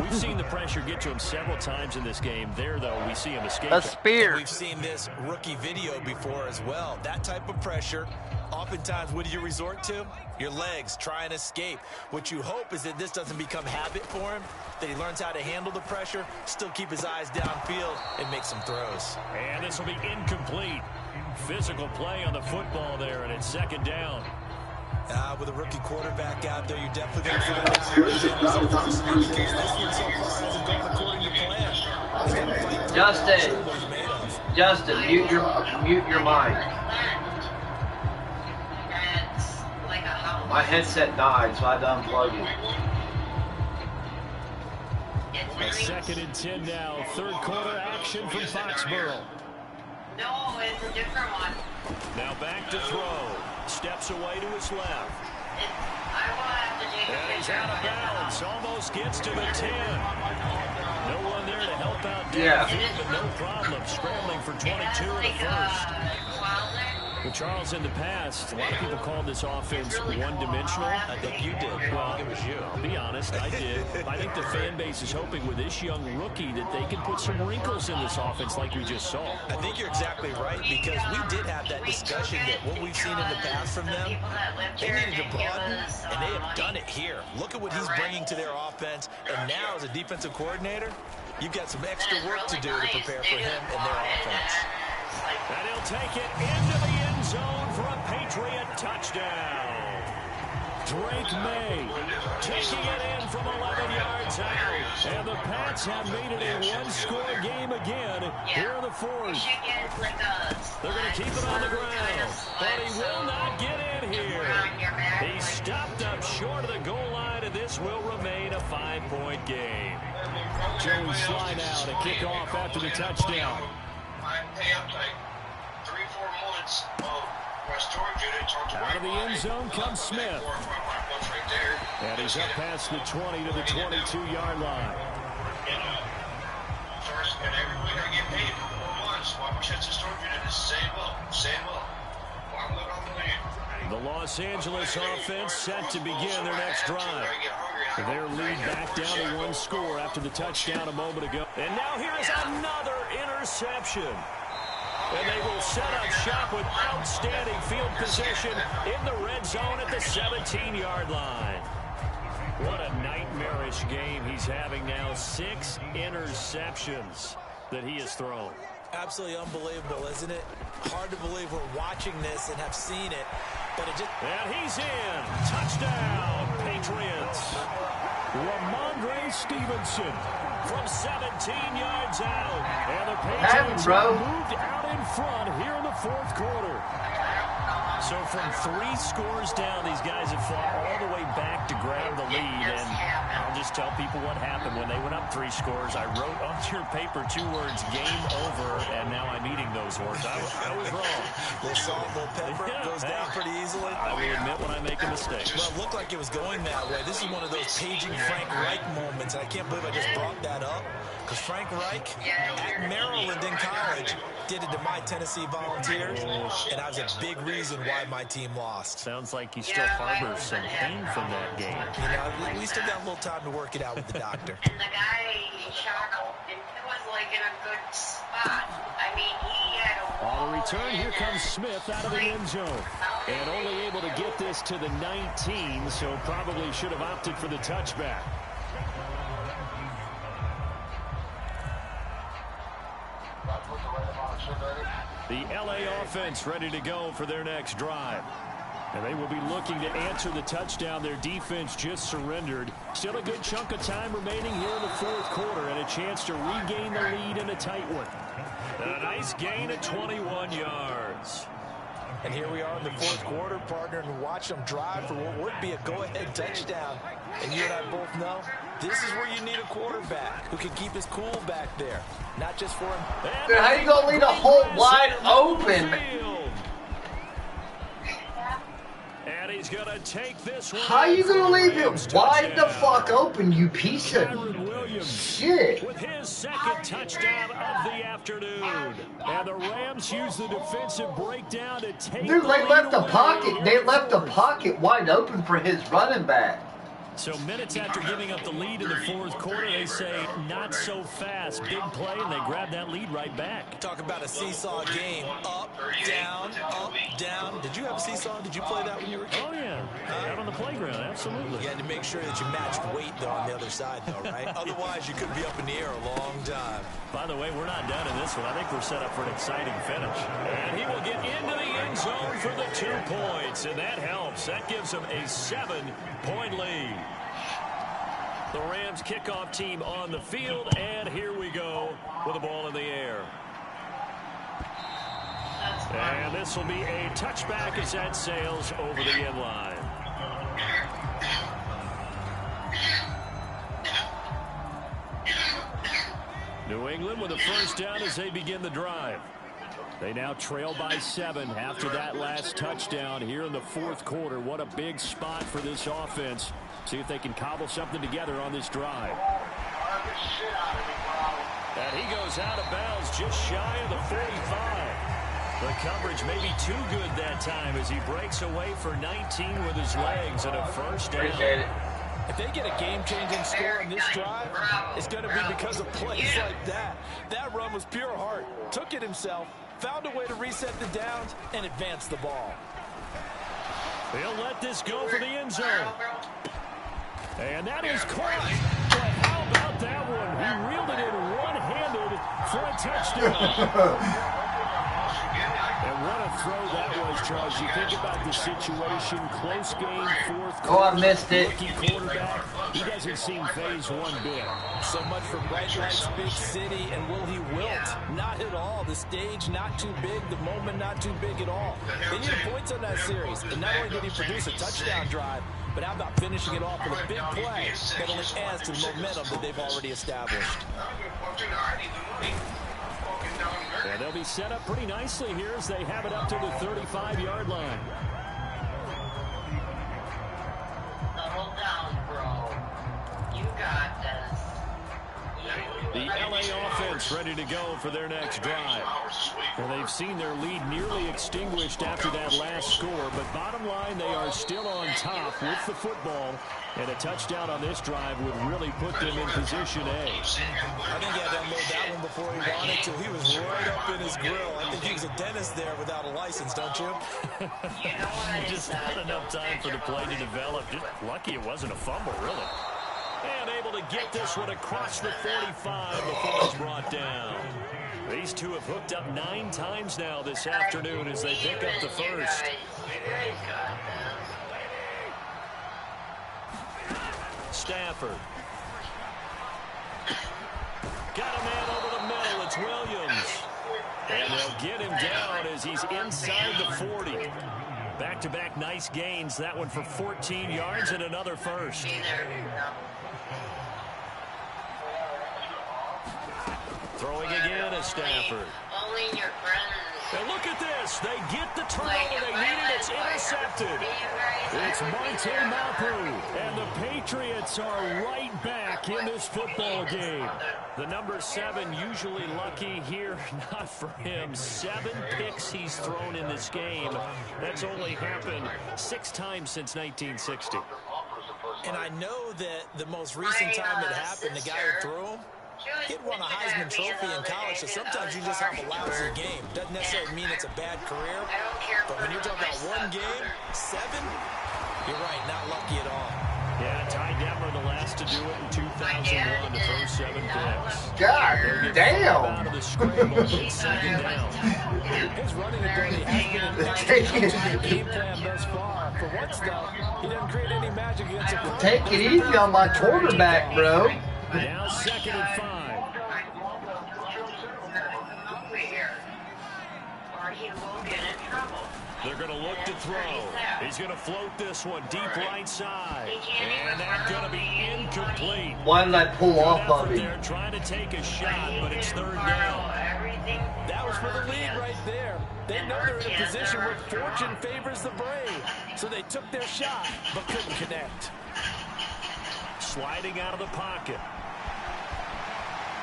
We've seen the pressure get to him several times in this game. There, though, we see him escape. A spear. And we've seen this rookie video before as well. That type of pressure, oftentimes, what do you resort to? Your legs, try and escape. What you hope is that this doesn't become habit for him, that he learns how to handle the pressure, still keep his eyes downfield, and make some throws. And this will be incomplete. Physical play on the football there, and it's 2nd down. With a rookie quarterback out there, you're definitely going to find out because this one so far hasn't gone according to plan. Justin, mute your mic. My headset died, so I had to unplug it. 2nd and 10 now. 3rd quarter action from Foxborough. No, it's a different one. Now back to throw. Steps away to his left. I will have to take a And he's picture out of of it. bounds. Almost gets to the 10. No one there to help out Yeah. downfield, but no problem. Scrambling for 22 in the first. Well, Charles, in the past, a lot of people called this offense one-dimensional. I think you did. Well, it was you. I'll be honest, I did. I think the fan base is hoping with this young rookie that they can put some wrinkles in this offense like we just saw. I think you're exactly right, because we did have that discussion that what we've seen in the past from them, they needed to broaden, and they have done it here. Look at what he's bringing to their offense, and now as a defensive coordinator, you've got some extra work to do to prepare for him and their offense. And he'll take it into the end zone for a Patriot touchdown. Drake May Taking it in from 11 yards out. And the Pats have made it a one-score game again here in the 4th. They're going to keep it on the ground, but he will not get in here. He's stopped up short of the goal line, and this will remain a 5-point game. Joey Sly now to kick off after the touchdown. I pay up like 3-4 months of my storage unit. Out of the end zone comes Smith. And he's up past the 20 to the 22-yard line. And every week I get paid for 4 months. Why my shit's a storage unit is same up. Why I'm living on the land. The Los Angeles offense set to begin their next drive. Their lead back down to 1 score after the touchdown a moment ago. And now here is another interception. And they will set up shop with outstanding field position in the red zone at the 17-yard line. What a nightmarish game he's having now. 6 interceptions that he has thrown. Absolutely unbelievable, isn't it? Hard to believe we're watching this and have seen it, but it just... And he's in. Touchdown, Patriots. Ramondre Stevenson from 17 yards out. And the Patriots moved out in front here in the 4th quarter. So from 3 scores down, these guys have fought all the way back to grab the lead. And I'll just tell people what happened when they went up 3 scores. I wrote on your paper 2 words, game over, and now I'm eating those words. I was wrong. Little salt, little pepper, goes down pretty easily. I will admit when I make a mistake. Well, it looked like it was going that way. This is one of those paging Frank Reich moments, and I can't believe I just brought that up. Because Frank Reich at Maryland in college did it to my Tennessee Volunteers, and that was a big reason why my team lost. Sounds like he still harbors some pain from that game. You know, we still got a little time to work it out with the doctor. And the guy shot him, and it was like in a good spot. I mean, he had a On the return, here comes Smith out of the end zone. And only able to get this to the 19, so probably should have opted for the touchback. The LA offense ready to go for their next drive. And they will be looking to answer the touchdown their defense just surrendered. Still a good chunk of time remaining here in the 4th quarter and a chance to regain the lead in a tight one. A nice gain of 21 yards. And here we are in the 4th quarter, partner, and watch them drive for what would be a go-ahead touchdown. And you and I both know this is where you need a quarterback who can keep his cool back there. Not just for him. Dude, how you gonna leave a hole wide open? And he's gonna take this one. How you gonna leave it wide the fuck open, you piece of shit? With his 2nd touchdown of the afternoon. And the Rams use the defensive breakdown to take Dude, they left the pocket. They left the pocket wide open for his running back. So minutes after giving up the lead in the 4th quarter, they say not so fast. Big play, and they grab that lead right back. Talk about a seesaw game. Up, down, up, down. Did you have a seesaw? Did you play that when you were a kid? Oh, yeah. Out on the playground, absolutely. You had to make sure that you matched weight, though, on the other side, though, right? Otherwise, you could be up in the air a long time. By the way, we're not done in this one. I think we're set up for an exciting finish. And he will get into the end zone for the 2 points, and that helps. That gives him a 7-point lead. The Rams kickoff team on the field, and here we go with the ball in the air. And this will be a touchback as that sails over the end line. New England with a first down as they begin the drive. They now trail by 7 after that last touchdown here in the 4th quarter. What a big spot for this offense. See if they can cobble something together on this drive. And he goes out of bounds just shy of the 45. The coverage may be too good that time as he breaks away for 19 with his legs and a first down. Appreciate it. If they get a game-changing score on this drive, it's going to be because of plays like that. That run was pure heart. Took it himself, found a way to reset the downs, and advance the ball. They'll let this go for the end zone. And that is caught. But how about that one? He reeled it in one-handed for a touchdown. And what a throw that was, Charles. You think about the situation, close game, 4th quarter. Oh, I missed it. Rookie quarterback, he doesn't seem phased one bit. So much for bright lights, big city, and will he wilt? Not at all. The stage not too big, the moment not too big at all. They needed points on that series, and not only did he produce a touchdown drive, But how about finishing it off with a big play that only adds to the momentum that they've already established? And they'll be set up pretty nicely here as they have it up to the 35-yard line. Settle down, bro. You got this. The LA offense ready to go for their next drive. Well, they've seen their lead nearly extinguished after that last score, but bottom line, they are still on top with the football, and a touchdown on this drive would really put them in position A. I think he had to unload that one before he wanted to. He was right up in his grill. I think he was a dentist there without a license, don't you? Just not enough time for the play to develop. Just lucky it wasn't a fumble, really. And able to get this one across the 45 before it's brought down. These two have hooked up 9 times now this afternoon as they pick up the first. Stafford. Got a man over the middle. It's Williams. And they'll get him down as he's inside the 40. Back-to-back nice gains. That one for 14 yards and another first. Throwing again is Stafford. Only your friends. And look at this. They get the turnover they needed. It's intercepted. It's Marte Mapu. And the Patriots are right back in this football game. The number 7 usually lucky here. Not for him. 7 picks he's thrown in this game. That's only happened 6 times since 1960. And I know that the most recent time it happened, the guy who threw him, he'd won a Heisman Trophy in college, so sometimes you just have a lousy game. Doesn't necessarily mean it's a bad career, but when you're talking about one game, 7, you're right, not lucky at all. Yeah, Ty Detmer the last to do it in 2001 to throw 7 picks. God damn! Out of the scramble, it's second down. His running ability has been an excellent game plan thus far. For one stuff, he doesn't create any magic against a Take it easy on my quarterback, bro. Now 2nd and 5. They're going to look to throw. He's going to float this one deep right side. And that's going to be incomplete. Why did I pull off of him? They're trying to take a shot, but it's 3rd down. That was for the lead right there. They know they're in a position where fortune favors the brave. So they took their shot, but couldn't connect. Sliding out of the pocket.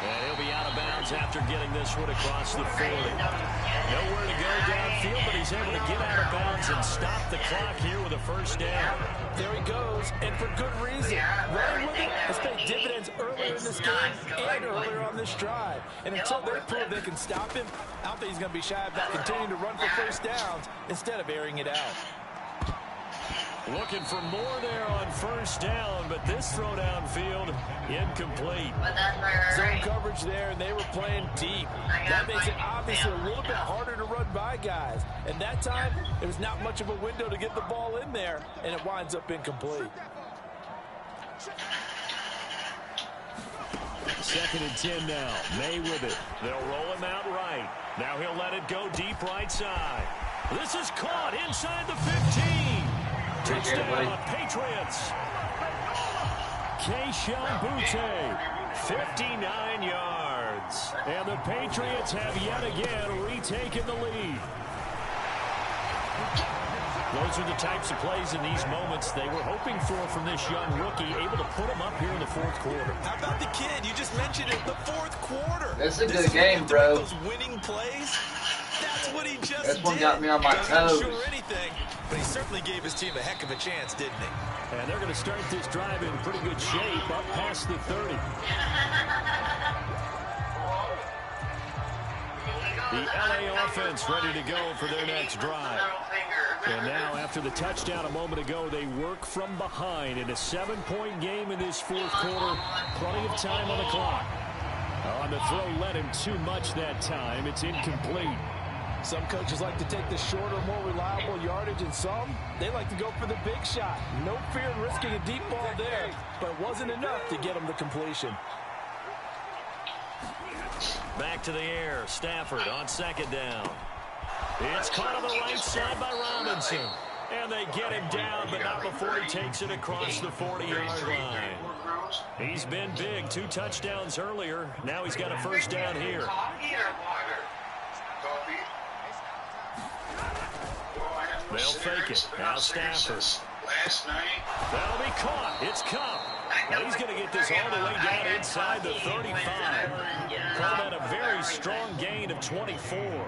And he'll be out of bounds after getting this one across the 40. Nowhere to go downfield, but he's able to get out of bounds and stop the clock here with a 1st down. There he goes, and for good reason. Running with it has paid dividends earlier in this game and earlier on this drive. And until they prove they can stop him, I don't think he's going to be shy about continuing to run for 1st downs instead of airing it out. Looking for more there on 1st down, but this throw downfield, incomplete. Zone coverage there, and they were playing deep. That makes it obviously a little bit harder to run by guys. And that time, there was not much of a window to get the ball in there, and it winds up incomplete. 2nd and 10 now. May with it. They'll roll him out right. Now he'll let it go deep right side. This is caught inside the 15. Touchdown, Patriots. Keyshawn Butte, 59 yards. And the Patriots have yet again retaken the lead. Those are the types of plays in these moments they were hoping for from this young rookie, able to put him up here in the 4th quarter. How about the kid? You just mentioned it, the 4th quarter. That's a good game, bro. Those winning plays. That's what he just This one did. got me on my toes. Sure anything, but he certainly gave his team a heck of a chance, didn't he? And they're going to start this drive in pretty good shape up past the 30. The LA offense ready to go for their next drive. And now, after the touchdown a moment ago, they work from behind in a 7-point game in this 4th quarter. Plenty of time on the clock. On the throw, led him too much that time. It's incomplete. Some coaches like to take the shorter, more reliable yardage, and some, they like to go for the big shot. No fear in risking a deep ball there, but it wasn't enough to get them the completion. Back to the air. Stafford on 2nd down. It's caught on the right side by Robinson. And they get him down, but not before he takes it across the 40-yard line. He's been big. 2 touchdowns earlier. Now he's got a first down here. They'll fake it. Now Stafford. That'll be caught. It's Cup. Now he's going to get this all the way down inside the 35. Call that a very strong gain of 24.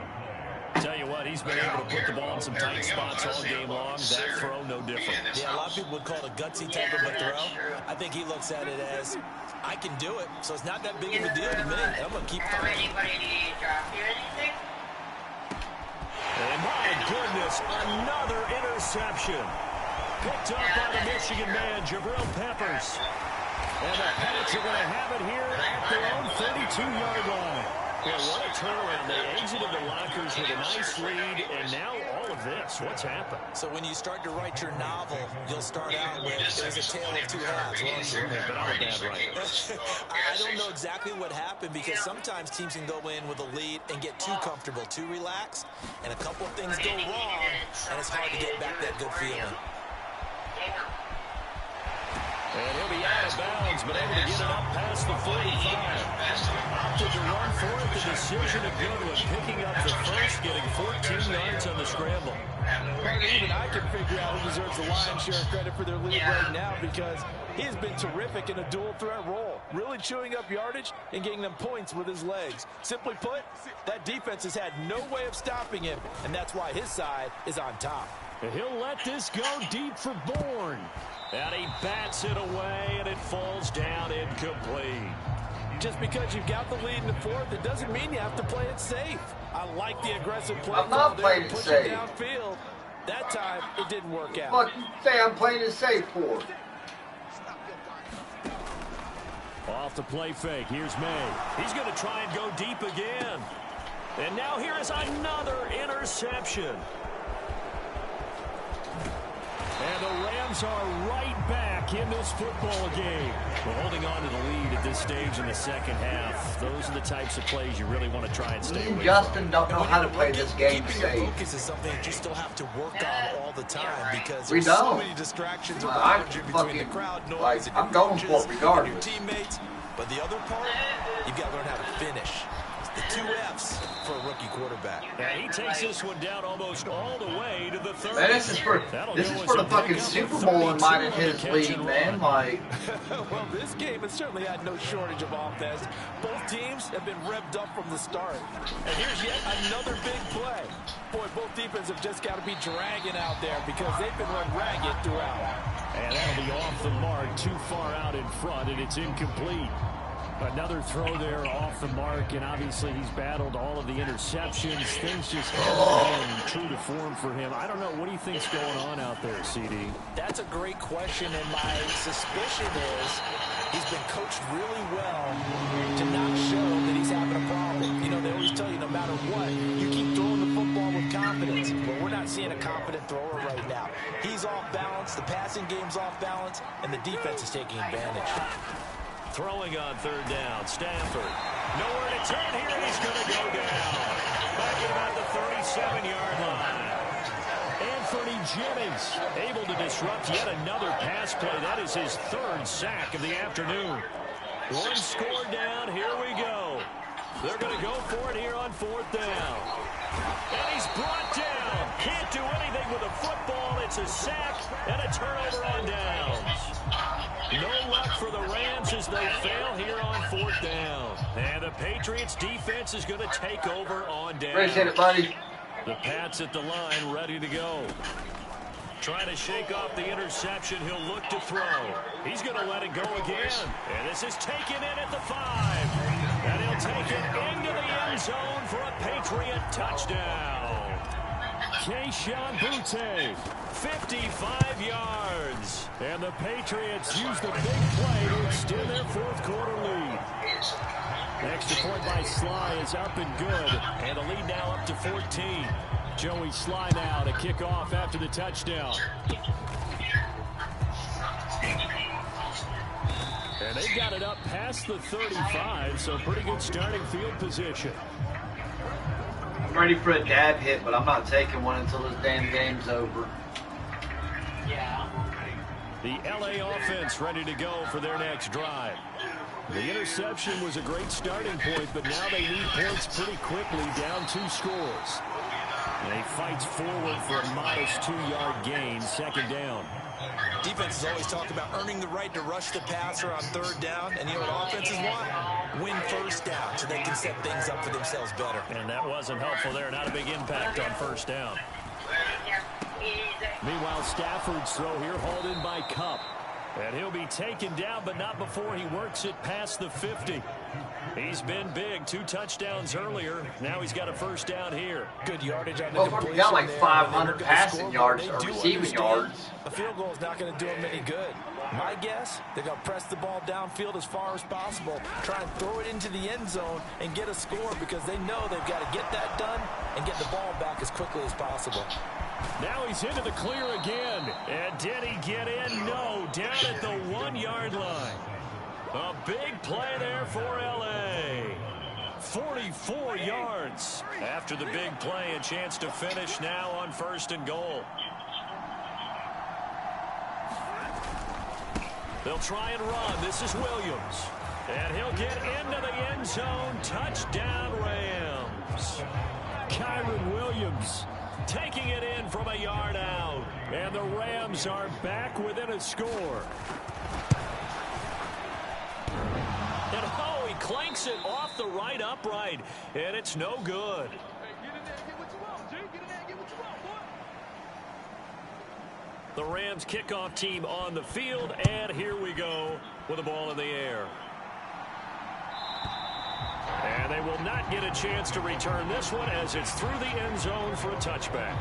Tell you what, he's been able to put the ball in some tight spots all game long. That throw, no different. Yeah, a lot of people would call it a gutsy type of a throw. I think he looks at it as, I can do it, so it's not that big of a deal to me. I'm going to keep fighting. And my goodness, another interception. Picked up by the Michigan man, Jabril Peppers. And the Pats are going to have it here at their own 32-yard line. Well, what a turnaround. They exited the lockers with a nice lead, and now all of this. What's happened? So when you start to write your novel, you'll start out with, there's a tale of two halves. Well, certainly, but I'm a bad writer. I don't know exactly what happened, because sometimes teams can go in with a lead and get too comfortable, too relaxed, and a couple of things go wrong, and it's hard to get back that good feeling. And he'll be out of bounds, but able to get it up past the 45. Opted to run for it, the decision a good one. Picking up the first, getting 14 yards on the scramble. Well, even I can figure out who deserves the lion's share of credit for their lead right now, because he's been terrific in a dual threat role, really chewing up yardage and getting them points with his legs. Simply put, that defense has had no way of stopping him, and that's why his side is on top. And he'll let this go deep for Bourne. And he bats it away, and it falls down incomplete. Just because you've got the lead in the fourth, it doesn't mean you have to play it safe. I like the aggressive play. I'm not playing it safe. Downfield. That time, it didn't work out. Fuck you say I'm playing it safe for? Off the play fake. Here's May. He's going to try and go deep again. And now here is another interception. And the Rams are right back in this football game. We're holding on to the lead at this stage in the second half. Those are the types of plays you really want to try and stay away from. Justin don't know how to play this game safe. safe. Focus is something that you still have to work on all the time, because We there's so don't. many distractions Well, around you I'm between fucking, the crowd noise like, and I'm your going coaches for it and regardless. your teammates. But the other part, you've got to learn how to finish. The 2 F's for a rookie quarterback. And he takes this one down almost all the way to the 30. Man, this is for the fucking Super Bowl in mine and his league, man. Like, well, this game has certainly had no shortage of offense. Both teams have been revved up from the start. And here's yet another big play. Boy, both defenses have just got to be dragging out there, because they've been run ragged throughout. And that'll be off the mark, too far out in front, and it's incomplete. Another throw there off the mark, and obviously he's battled all of the interceptions. Things just haven't been true to form for him. I don't know. What do you think's going on out there, CD? That's a great question, and my suspicion is he's been coached really well to not show that he's having a problem. You know, they always tell you no matter what, you keep throwing the football with confidence. But we're not seeing a confident thrower right now. He's off balance, the passing game's off balance, and the defense is taking advantage. Throwing on third down, Stafford. Nowhere to turn here, and he's going to go down. Back at about the 37-yard line. Anthony Jennings able to disrupt yet another pass play. That is his 3rd sack of the afternoon. 1 score down, here we go. They're going to go for it here on 4th down. And he's brought down. Can't do anything with a football. It's a sack and a turnover on downs. No luck for the Rams as they fail here on 4th down. And the Patriots defense is going to take over on down. appreciate it, buddy. The Pats at the line ready to go. Trying to shake off the interception. He'll look to throw. He's going to let it go again. And this is taken in at the 5. And he'll take it into the end zone for a Patriot touchdown. Keyshawn Butte, 55 yards. And the Patriots use the big play to extend their 4th quarter lead. Extra point by Sly is up and good. And the lead now up to 14. Joey Sly now to kick off after the touchdown. And they got it up past the 35, so pretty good starting field position. I'm ready for a dab hit, but I'm not taking one until this damn game's over. The LA offense ready to go for their next drive. The interception was a great starting point, but now they need points pretty quickly, down 2 scores. And he fights forward for a modest 2-yard gain, second down. Defenses always talk about earning the right to rush the passer on 3rd down, and you know what offenses want? Win first down so they can set things up for themselves better. And that wasn't helpful there. Not a big impact on 1st down. Meanwhile, Stafford's throw here hauled in by Kupp. And he'll be taken down, but not before he works it past the 50. He's been big. 2 touchdowns earlier. Now he's got a 1st down here. Good yardage on the completion. He got like 500 passing yards or receiving yards. A field goal is not going to do him any good. My guess, they're going to press the ball downfield as far as possible, try and throw it into the end zone and get a score because they know they've got to get that done and get the ball back as quickly as possible. Now he's into the clear again. And did he get in? No, down at the 1-yard line. A big play there for L.A. 44 yards. After the big play, a chance to finish now on 1st and goal. They'll try and run. This is Williams. And he'll get into the end zone. Touchdown, Rams. Kyron Williams taking it in from a yard out. And the Rams are back within a score. And oh, he clanks it off the right upright. And it's no good. The Rams kickoff team on the field, and here we go with the ball in the air. And they will not get a chance to return this one as it's through the end zone for a touchback.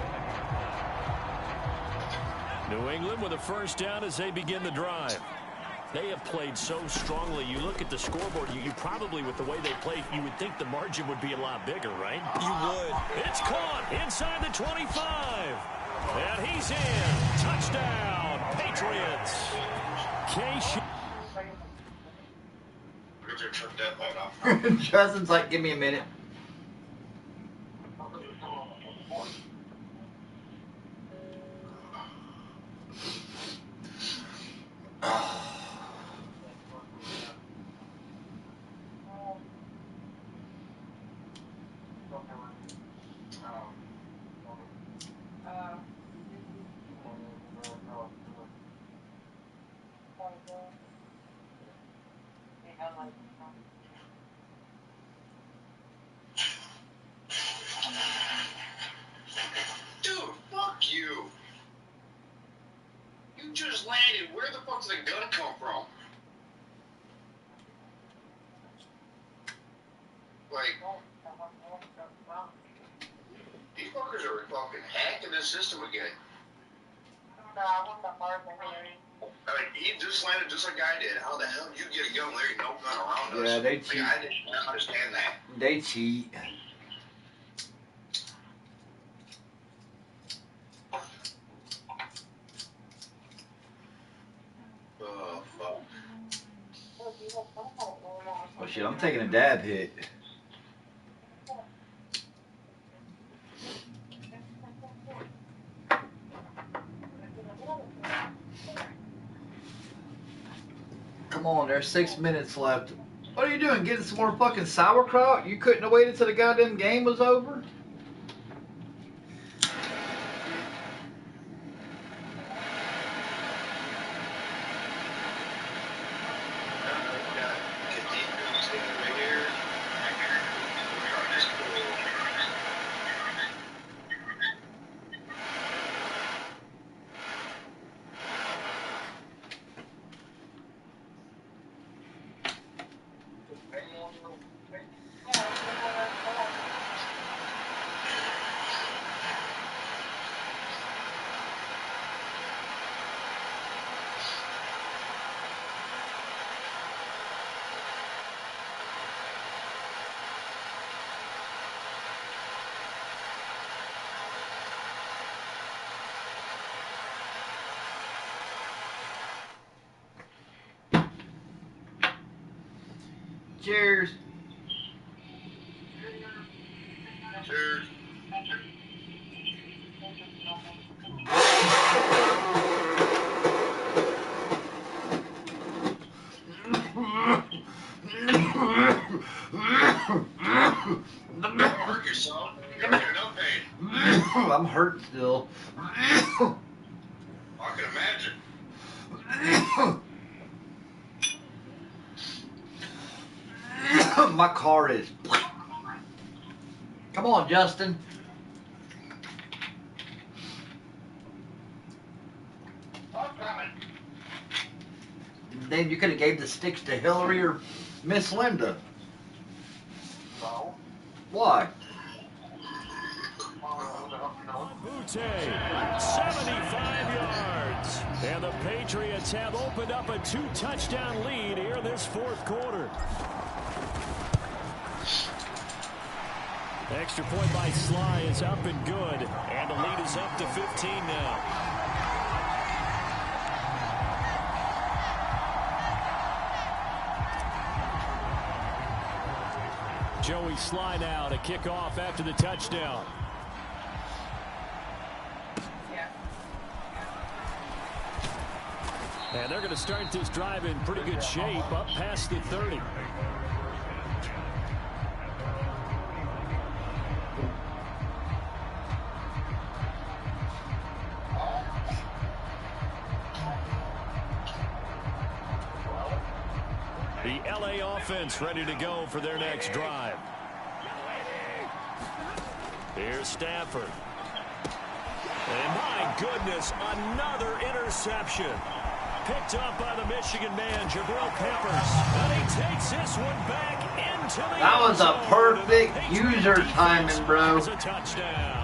New England with a 1st down as they begin the drive. They have played so strongly. You look at the scoreboard, you probably, with the way they played, you would think the margin would be a lot bigger, right? You would. It's caught inside the 25. And he's in. Touchdown, Patriots. Justin's like, give me a minute. Dude, fuck you. You just landed. Where the fuck's the gun come from? Like, these fuckers are fucking hacking the system again. I mean, he just landed just like I did. How the hell did you get a gun? There ain't no gun around us. Yeah, they cheat. Like, I didn't understand that. They cheat. Oh, fuck. Oh shit, I'm taking a dab hit. Come on, there's 6 minutes left. What are you doing? Getting some more fucking sauerkraut? You couldn't have waited till the goddamn game was over? Cheers. Cheers. I'm hurt still. I can imagine. My car is. Come on, Justin. Then you could have gave the sticks to Hillary or Miss Linda. No. Why? Butte, 75 yards. And the Patriots have opened up a 2-touchdown lead here in this fourth quarter. Extra point by Sly is up and good. And the lead is up to 15 now. Joey Sly now to kick off after the touchdown. And they're going to start this drive in pretty good shape, up past the 30. The LA offense ready to go for their next drive. Here's Stafford. And my goodness, another interception. Picked up by the Michigan man, Jabril Peppers. And he takes this one back into the That was a end zone. perfect user timing, bro. It's a touchdown.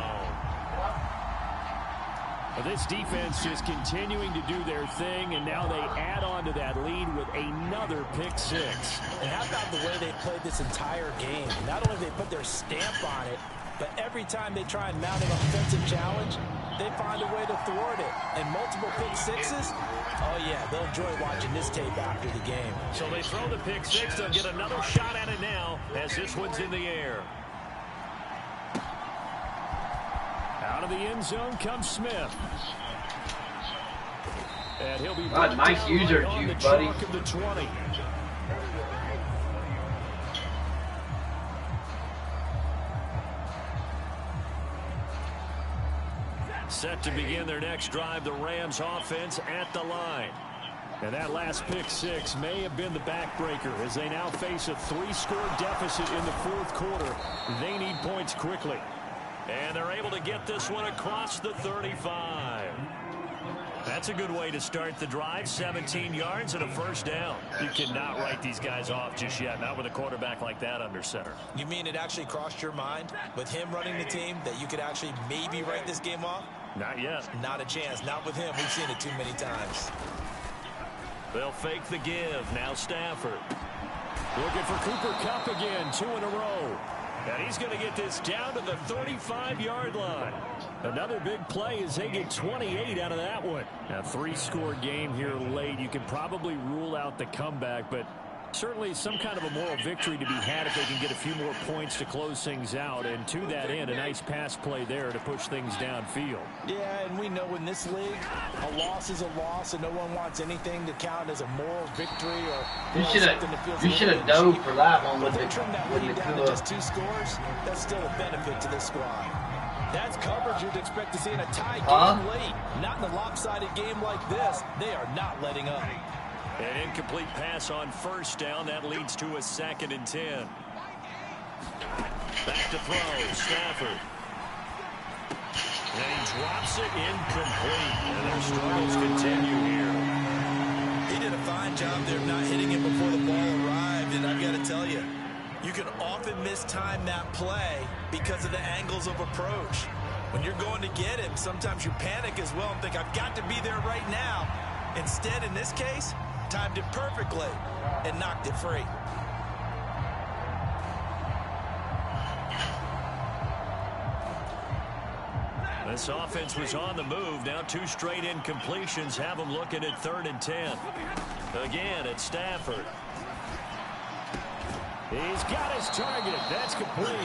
Well, this defense just continuing to do their thing, and now they add on to that lead with another pick six. And how about the way they played this entire game? Not only did they put their stamp on it, but every time they try and mount an offensive challenge, they find a way to thwart it. And multiple pick sixes, oh yeah, they'll enjoy watching this tape after the game. So they throw the pick six. They'll get another shot at it now as this one's in the air. Out of the end zone comes Smith. And he'll be brought nice down user right on the juke, buddy. chalk of the 20. Set to begin their next drive, the Rams offense at the line. And that last pick six may have been the backbreaker as they now face a 3-score deficit in the fourth quarter. They need points quickly. And they're able to get this one across the 35. That's a good way to start the drive. 17 yards and a first down. You cannot write these guys off just yet, not with a quarterback like that under center. You mean it actually crossed your mind with him running the team that you could actually maybe write this game off? Not yet. Not a chance. Not with him. We've seen it too many times. They'll fake the give. Now Stafford. Looking for Cooper Kupp again. 2 in a row. And he's going to get this down to the 35-yard line. Another big play as they get 28 out of that one. A 3-score game here late. You can probably rule out the comeback, but certainly some kind of a moral victory to be had if they can get a few more points to close things out. And to that end, a nice pass play there to push things downfield. Yeah, and we know in this league, a loss is a loss, and no one wants anything to count as a moral victory or You should have dove for that one with the down to just 2 scores. That's still a benefit to this squad. That's coverage you'd expect to see in a tie game late. Not in a lopsided game like this. They are not letting up. An incomplete pass on first down. That leads to a 2nd and 10. Back to throw. Stafford. And he drops it incomplete. And their struggles continue here. He did a fine job there of not hitting it before the ball arrived. And I've got to tell you, you can often mistime that play because of the angles of approach. When you're going to get him, sometimes you panic as well and think, I've got to be there right now. Instead, in this case, timed it perfectly and knocked it free. This offense was on the move. Now 2 straight incompletions have them looking at 3rd and 10. Again, it's Stafford. He's got his target. That's complete.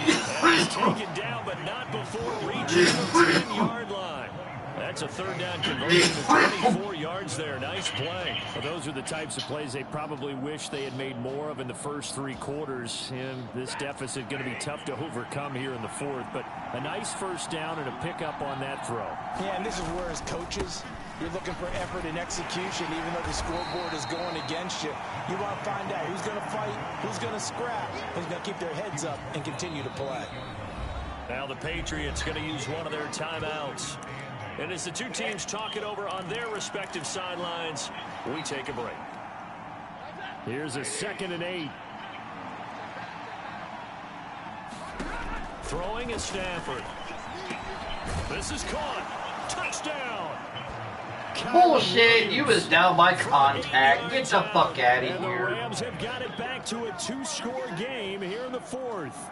And he's taken down, but not before reaching the 10-yard line. That That's a third down conversion to 24 yards there. Nice play. Well, those are the types of plays they probably wish they had made more of in the first 3 quarters. And this deficit going to be tough to overcome here in the fourth. But a nice first down and a pickup on that throw. Yeah, and this is where as coaches, you're looking for effort and execution, even though the scoreboard is going against you. You want to find out who's going to fight, who's going to scrap, who's going to keep their heads up and continue to play. Now the Patriots going to use one of their timeouts. And as the two teams talk it over on their respective sidelines, we take a break. Here's a 2nd and 8. Throwing is Stafford. This is caught. Touchdown. Bullshit, you was down by contact. Get the fuck out of And the here. Rams have got it back to a 2-score game here in the fourth.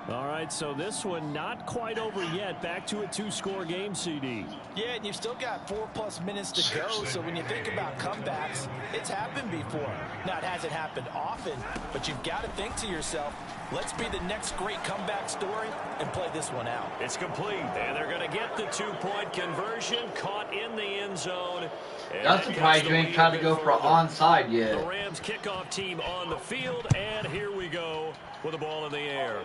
All right, so this one not quite over yet. Back to a 2-score game, CD. Yeah, and you've still got 4+ minutes to go, so when you think about comebacks, it's happened before. Now, it hasn't happened often, but you've got to think to yourself, let's be the next great comeback story and play this one out. It's complete, and they're going to get the 2-point conversion, caught in the end zone. I'm surprised you ain't tried to go for an onside yet. The Rams kickoff team on the field, and here we go with the ball in the air.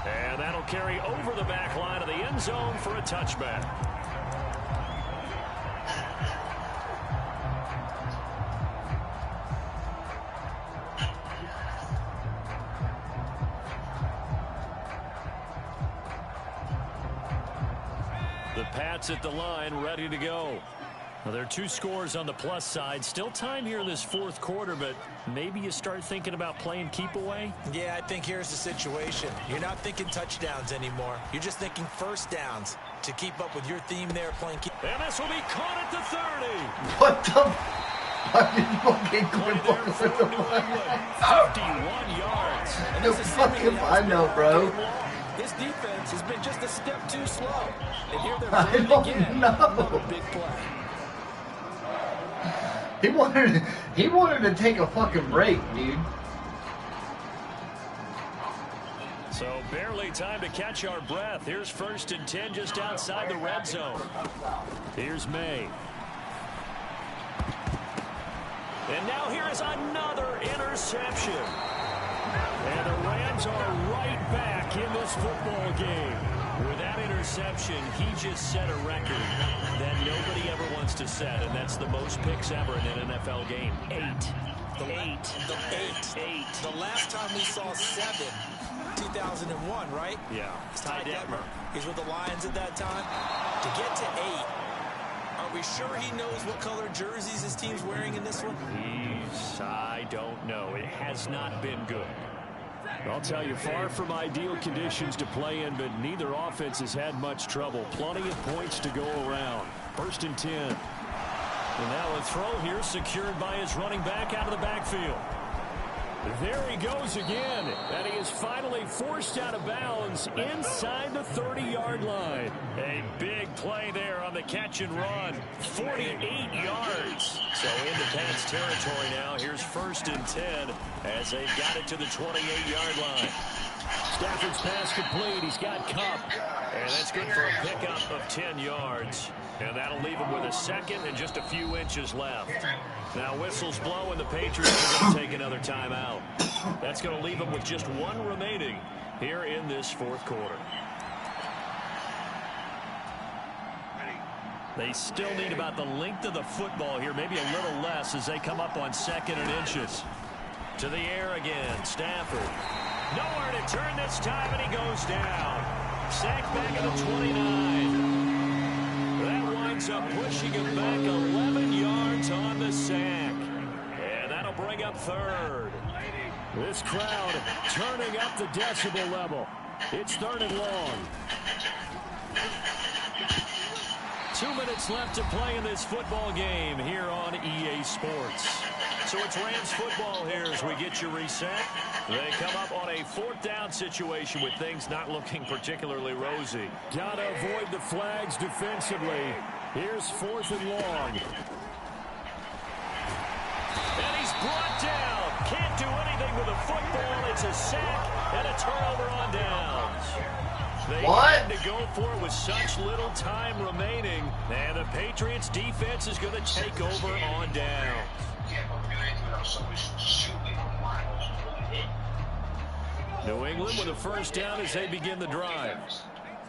And that'll carry over the back line of the end zone for a touchback. The Pats at the line, ready to go. Well, there are 2 scores on the plus side. Still time here in this fourth quarter, but maybe you start thinking about playing keep away? Yeah, I think here's the situation. You're not thinking touchdowns anymore. You're just thinking first downs to keep up with your theme there playing keep. And this will be caught at the 30. What the fucking Play there for New England. 51 yards. No fucking, I know, bro. This defense has been just a step too slow. And here they're I doing it don't again. know. Another big play. He wanted to take a fucking break, dude. So barely time to catch our breath. Here's 1st and 10 just outside the red zone. Here's May. And now here is another interception. And the Rams are right back in this football game. With that interception, he just set a record that nobody ever wants to set, and that's the most picks ever in an NFL game. 8. The last time we saw 7, 2001, right? Yeah. Ty Detmer. He's with the Lions at that time. To get to 8, are we sure he knows what color jerseys his team's wearing in this one? I don't know. It has not been good. I'll tell you, far from ideal conditions to play in, but neither offense has had much trouble. Plenty of points to go around. 1st and 10. And now a throw here secured by his running back out of the backfield. There he goes again, and he is finally forced out of bounds inside the 30-yard line. A big play there on the catch and run. 48 yards. So into Pats territory now. Here's 1st and 10 as they've got it to the 28-yard line. Stafford's pass complete. He's got Cup. And that's good for a pickup of 10 yards. And that'll leave him with a 2nd and just a few inches left. Now whistles blow and the Patriots are going to take another timeout. That's going to leave them with just 1 remaining here in this fourth quarter. They still need about the length of the football here, maybe a little less as they come up on 2nd and inches. To the air again, Stafford. Nowhere to turn this time, and he goes down. Sacked back at the 29. That winds up pushing him back 11 yards on the sack. And that'll bring up 3rd. This crowd turning up the decibel level. It's 3rd and long. 2 minutes left to play in this football game here on EA Sports. So it's Rams football here as we get you reset. They come up on a 4th down situation with things not looking particularly rosy. Gotta avoid the flags defensively. Here's 4th and long. And he's brought down. Can't do anything with the football. It's a sack and a turnover on downs. They What? had to go for it with such little time remaining. And the Patriots defense is going to take over on down. New England with a first down as they begin the drive.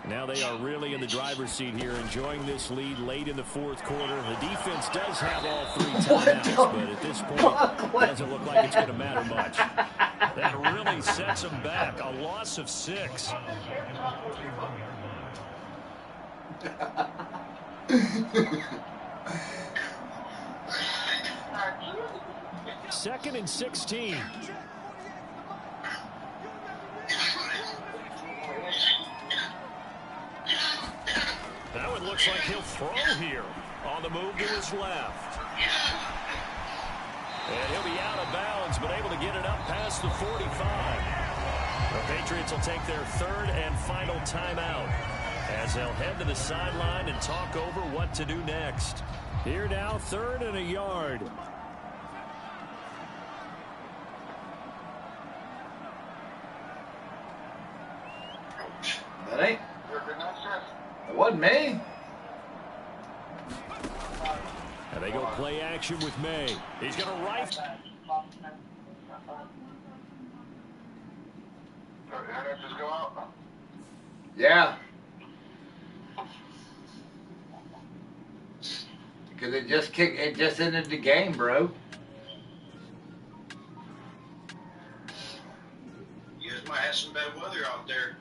Now they are really in the driver's seat here, enjoying this lead late in the fourth quarter. The defense does have all 3 timeouts, but at this point, it doesn't look like it's going to matter much. That really sets them back. A loss of 6. Second and 16. Now it looks like he'll throw here on the move to his left. And he'll be out of bounds, but able to get it up past the 45. The Patriots will take their 3rd and final timeout as they'll head to the sideline and talk over what to do next. Here now, 3rd and a yard. That ain't. It wasn't me. And they go play action with May. He's going to rifle. Yeah. Because it just ended the game, bro. You guys might have some bad weather out there.